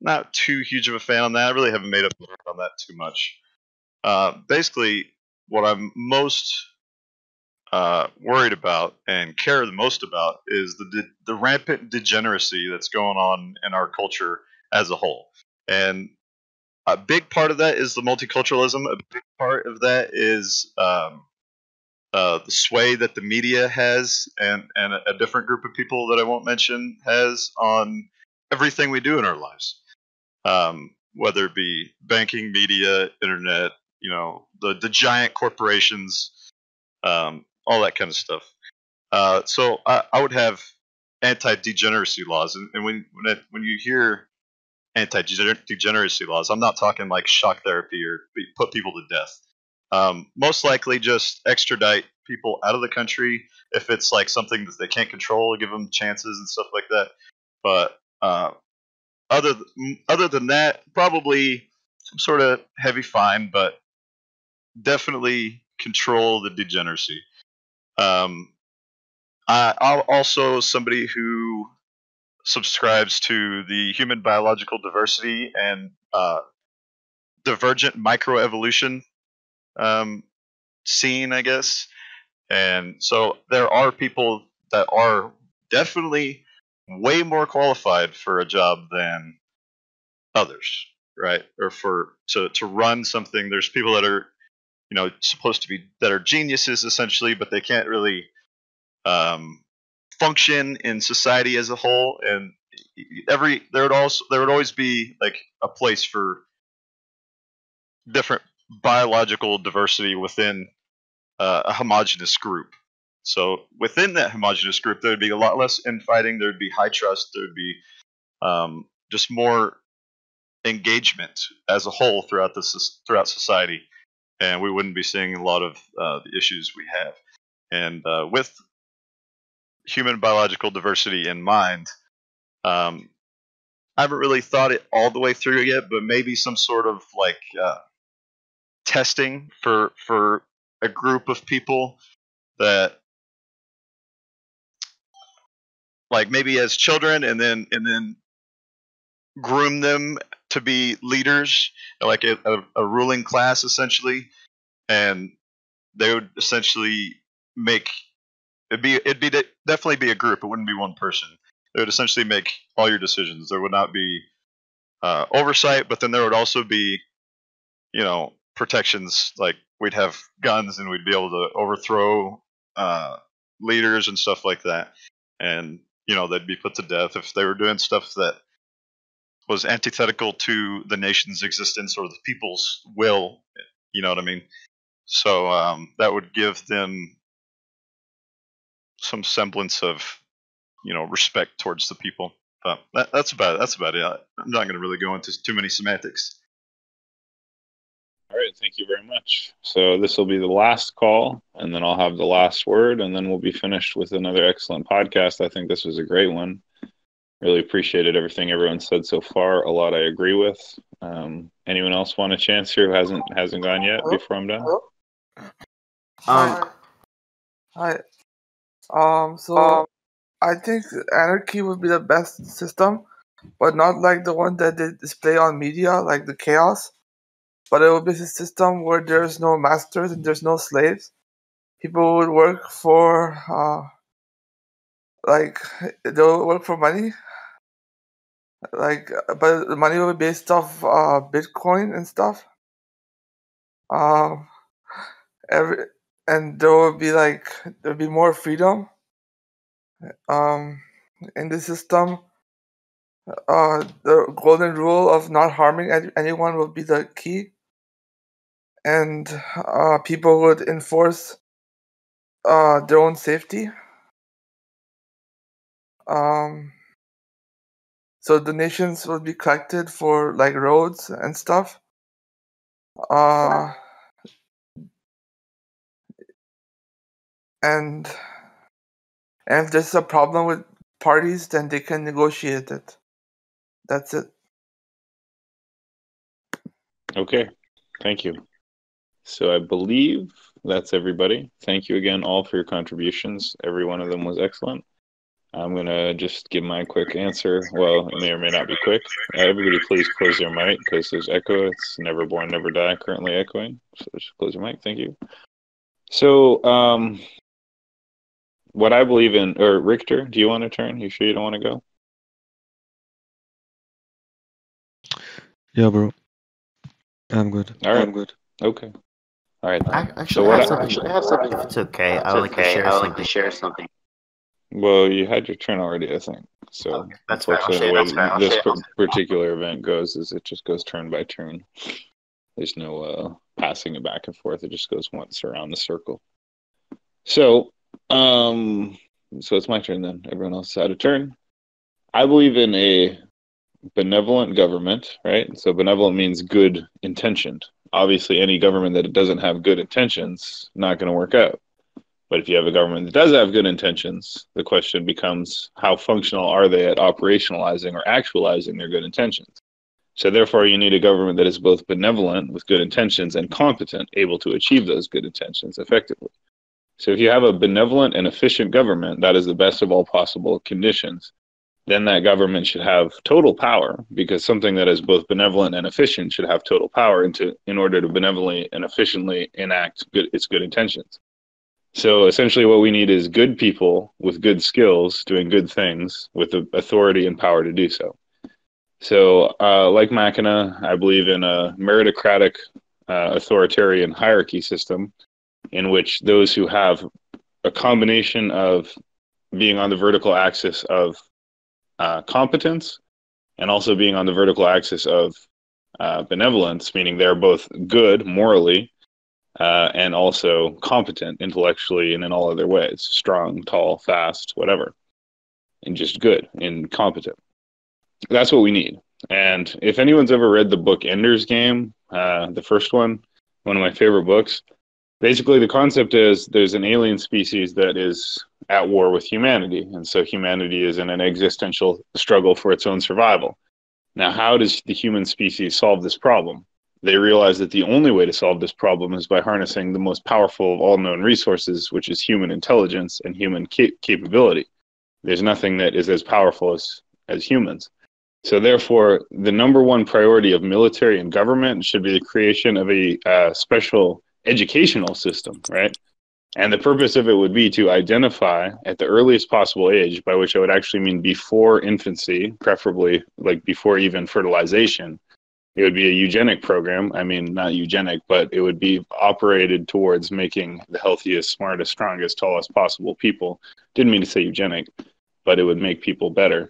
not too huge of a fan on that. I really haven't made up my mind on that too much. Basically, what I'm most worried about and care the most about is the rampant degeneracy that's going on in our culture as a whole. And a big part of that is the multiculturalism. A big part of that is the sway that the media has, and a different group of people that I won't mention has on everything we do in our lives. Whether it be banking, media, internet, the giant corporations, all that kind of stuff. So I would have anti-degeneracy laws, and when you hear anti-degeneracy laws, I'm not talking like shock therapy or put people to death. Most likely just extradite people out of the country if it's like something that they can't control, give them chances and stuff like that. But other than that, probably some sort of heavy fine, but definitely control the degeneracy. I'm also somebody who subscribes to the human biological diversity and divergent microevolution scene, I guess. And so there are people that are definitely way more qualified for a job than others, right? Or to run something. There's people that are supposed to be, that are geniuses essentially, but they can't really function in society as a whole. And there would always be like a place for different biological diversity within a homogenous group. So within that homogenous group, there would be a lot less infighting. There would be high trust. There would be just more engagement as a whole throughout society, and we wouldn't be seeing a lot of the issues we have. And with human biological diversity in mind, I haven't really thought it all the way through yet, but maybe some sort of like testing for a group of people that, like, maybe as children, and then groom them to be leaders, like a ruling class essentially, and they would essentially make definitely be a group. It wouldn't be one person. They would essentially make all your decisions. There would not be oversight, but then there would also be, protections. Like, we'd have guns and we'd be able to overthrow leaders and stuff like that, and they'd be put to death if they were doing stuff that was antithetical to the nation's existence or the people's will. You know what I mean? So that would give them some semblance of, respect towards the people. But that's about it. I'm not going to really go into too many semantics. All right, thank you very much. So this will be the last call, and then I'll have the last word, and then we'll be finished with another excellent podcast. I think this was a great one. Really appreciated everything everyone said so far. A lot I agree with. Anyone else want a chance here who hasn't gone yet before I'm done? Hi. So I think anarchy would be the best system, but not like the one that they display on media, like the chaos. But it would be a system where there's no masters and there's no slaves. People would work for, they'll work for money. But the money will be based off Bitcoin and stuff. And there'll be more freedom. In the system, the golden rule of not harming anyone will be the key, and people would enforce their own safety. So donations will be collected for like roads and stuff. And if there's a problem with parties, then they can negotiate it. That's it. Okay, thank you. So I believe that's everybody. Thank you again all for your contributions. Every one of them was excellent. I'm going to just give my quick answer. Well, it may or may not be quick. Everybody please close your mic because there's echo. It's never born, never die, currently echoing. So just close your mic. Thank you. So what I believe in, or Richter, do you want to turn? You sure you don't want to go? Yeah, bro. I'm good. All right. I'm good. Okay. All right. Actually, I have something. If it's okay, I would like to share something. Well, you had your turn already, I think. So Okay, that's fair. unfortunately, I'll the way share. this particular event goes is it just goes turn by turn. There's no passing it back and forth. It just goes once around the circle. So, so it's my turn then. Everyone else had a turn. I believe in a benevolent government, right? So benevolent means good intentioned. Obviously, any government that doesn't have good intentions, not going to work out. But if you have a government that does have good intentions, the question becomes how functional are they at operationalizing or actualizing their good intentions? So therefore, you need a government that is both benevolent with good intentions and competent, able to achieve those good intentions effectively. So if you have a benevolent and efficient government, that is the best of all possible conditions, then that government should have total power, because something that is both benevolent and efficient should have total power in order to benevolently and efficiently enact its good intentions. So essentially what we need is good people with good skills doing good things with the authority and power to do so. So like Machina, I believe in a meritocratic authoritarian hierarchy system in which those who have a combination of being on the vertical axis of competence and also being on the vertical axis of benevolence, meaning they're both good morally, and also competent intellectually and in all other ways, strong, tall, fast, whatever, and just good and competent. That's what we need. And if anyone's ever read the book Ender's Game, the first one of my favorite books, basically the concept is there's an alien species that is at war with humanity. And so humanity is in an existential struggle for its own survival. Now, how does the human species solve this problem? They realize that the only way to solve this problem is by harnessing the most powerful of all known resources, which is human intelligence and human capability. There's nothing that is as powerful as humans. So therefore, the number one priority of military and government should be the creation of a special educational system, right? And the purpose of it would be to identify at the earliest possible age, by which I would actually mean before infancy, preferably like before even fertilization. It would be a eugenic program. I mean, not eugenic, but it would be operated towards making the healthiest, smartest, strongest, tallest possible people. Didn't mean to say eugenic, but it would make people better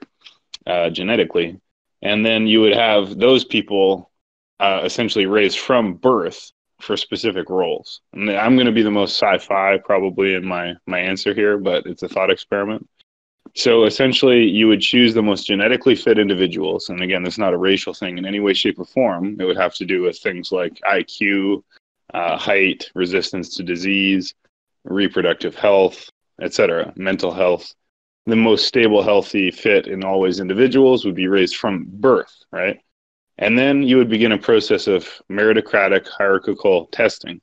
genetically. And then you would have those people essentially raised from birth for specific roles. And I'm going to be the most sci-fi probably in my answer here, but it's a thought experiment. So essentially, you would choose the most genetically fit individuals. And again, this is not a racial thing in any way, shape, or form. It would have to do with things like IQ, height, resistance to disease, reproductive health, etc., mental health. The most stable, healthy, fit, and always individuals would be raised from birth, right? And then you would begin a process of meritocratic hierarchical testing,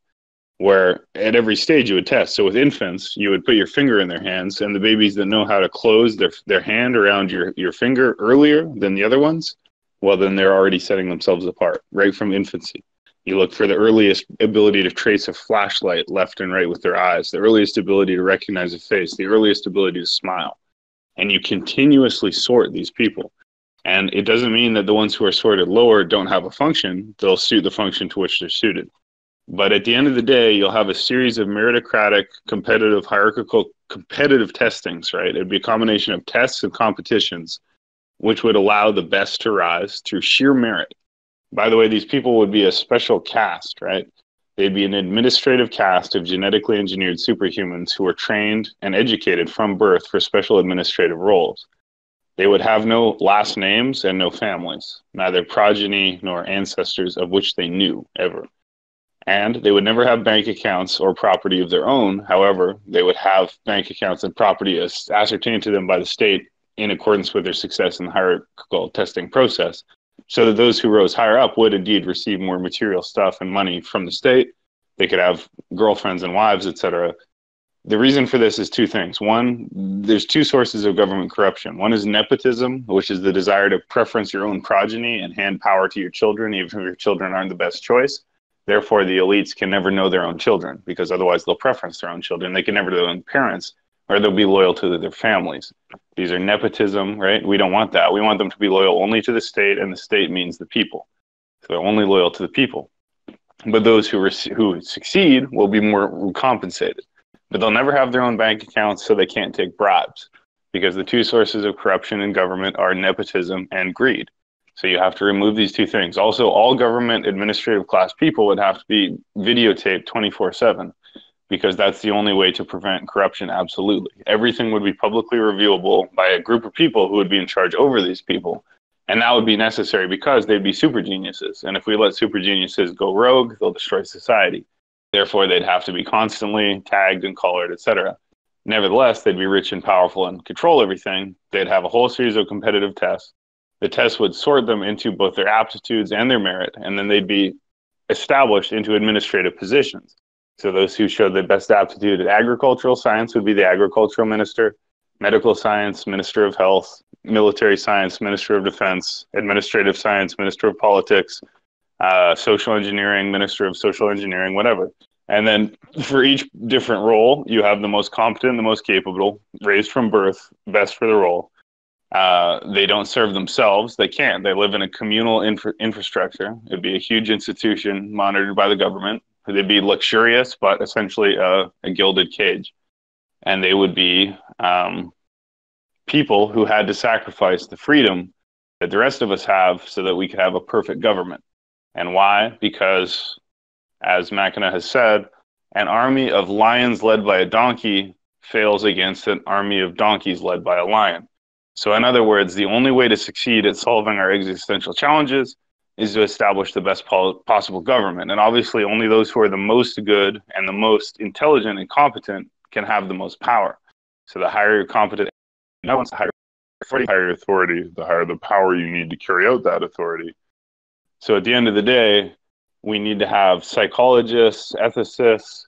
where at every stage you would test. So with infants, you would put your finger in their hands, and the babies that know how to close their hand around your finger earlier than the other ones, well, then they're already setting themselves apart right from infancy. You look for the earliest ability to trace a flashlight left and right with their eyes, the earliest ability to recognize a face, the earliest ability to smile. And you continuously sort these people. And it doesn't mean that the ones who are sorted lower don't have a function. They'll suit the function to which they're suited. But at the end of the day, you'll have a series of meritocratic, competitive, hierarchical, competitive testings, right? It'd be a combination of tests and competitions, which would allow the best to rise through sheer merit. By the way, these people would be a special caste, right? They'd be an administrative caste of genetically engineered superhumans who were trained and educated from birth for special administrative roles. They would have no last names and no families, neither progeny nor ancestors of which they knew ever. And they would never have bank accounts or property of their own. However, they would have bank accounts and property ascertained to them by the state in accordance with their success in the hierarchical testing process, so that those who rose higher up would indeed receive more material stuff and money from the state. They could have girlfriends and wives, etc. The reason for this is two things. One, there's two sources of government corruption. One is nepotism, which is the desire to preference your own progeny and hand power to your children, even if your children aren't the best choice. Therefore, the elites can never know their own children, because otherwise they'll preference their own children. They can never know their own parents, or they'll be loyal to their families. These are nepotism, right? We don't want that. We want them to be loyal only to the state, and the state means the people. So they're only loyal to the people. But those who succeed will be more compensated. But they'll never have their own bank accounts, so they can't take bribes, because the two sources of corruption in government are nepotism and greed. So you have to remove these two things. Also, all government administrative class people would have to be videotaped 24/7, because that's the only way to prevent corruption, absolutely. Everything would be publicly reviewable by a group of people who would be in charge over these people. And that would be necessary because they'd be super geniuses. And if we let super geniuses go rogue, they'll destroy society. Therefore, they'd have to be constantly tagged and collared, etc. Nevertheless, they'd be rich and powerful and control everything. They'd have a whole series of competitive tests. The tests would sort them into both their aptitudes and their merit, and then they'd be established into administrative positions. So those who showed the best aptitude at agricultural science would be the agricultural minister, medical science, minister of health, military science, minister of defense, administrative science, minister of politics, social engineering, minister of social engineering, whatever. And then for each different role, you have the most competent, the most capable, raised from birth, best for the role. They don't serve themselves. They can't. They live in a communal infrastructure. It'd be a huge institution monitored by the government. They'd be luxurious, but essentially a gilded cage. And they would be people who had to sacrifice the freedom that the rest of us have so that we could have a perfect government. And why? Because, as Mackinac has said, An army of lions led by a donkey fails against an army of donkeys led by a lion. So in other words, the only way to succeed at solving our existential challenges is to establish the best possible government. And obviously only those who are the most good and the most intelligent and competent can have the most power. So the higher you're competent, the higher authority, the higher the power you need to carry out that authority. So at the end of the day, we need to have psychologists, ethicists,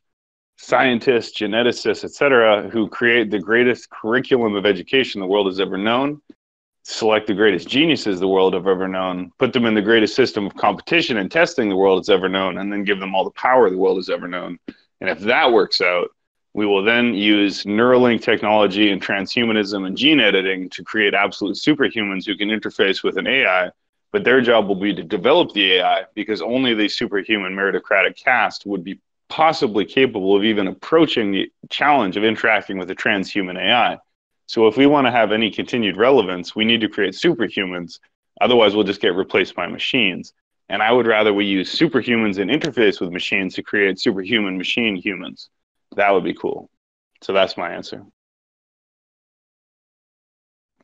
scientists, geneticists, etc., who create the greatest curriculum of education the world has ever known, select the greatest geniuses the world have ever known, put them in the greatest system of competition and testing the world has ever known, and then give them all the power the world has ever known. And if that works out, we will then use Neuralink technology and transhumanism and gene editing to create absolute superhumans who can interface with an AI. But their job will be to develop the AI, because only the superhuman meritocratic caste would be possibly capable of even approaching the challenge of interacting with a transhuman AI. So if we want to have any continued relevance, we need to create superhumans. Otherwise, we'll just get replaced by machines. And I would rather we use superhumans and interface with machines to create superhuman machine humans. That would be cool. So that's my answer.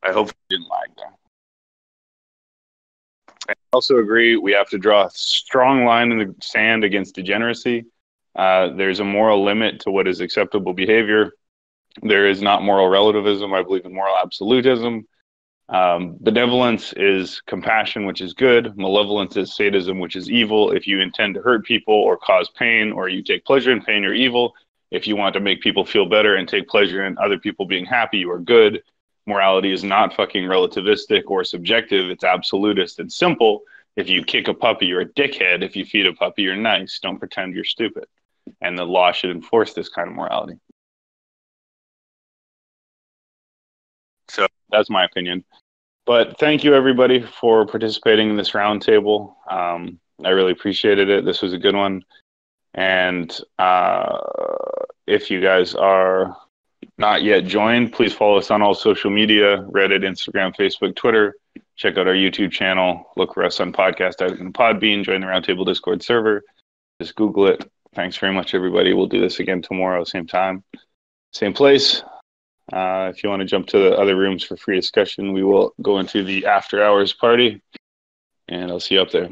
I hope you didn't lag there. I also agree we have to draw a strong line in the sand against degeneracy. There's a moral limit to what is acceptable behavior. There is not moral relativism. I believe in moral absolutism. Benevolence is compassion, which is good. Malevolence is sadism, which is evil. If you intend to hurt people or cause pain, or you take pleasure in pain, you're evil. If you want to make people feel better and take pleasure in other people being happy, you are good. Morality is not fucking relativistic or subjective. It's absolutist and simple. If you kick a puppy, you're a dickhead. If you feed a puppy, you're nice. Don't pretend you're stupid. And the law should enforce this kind of morality. So that's my opinion. But thank you, everybody, for participating in this roundtable. I really appreciated it. This was a good one. And if you guys are not yet joined, please follow us on all social media, Reddit, Instagram, Facebook, Twitter. Check out our YouTube channel. Look for us on Podcast Addict and Podbean. Join the Roundtable Discord server. Just Google it. Thanks very much, everybody. We'll do this again tomorrow, same time, same place. If you want to jump to the other rooms for free discussion, we will go into the after hours party, and I'll see you up there.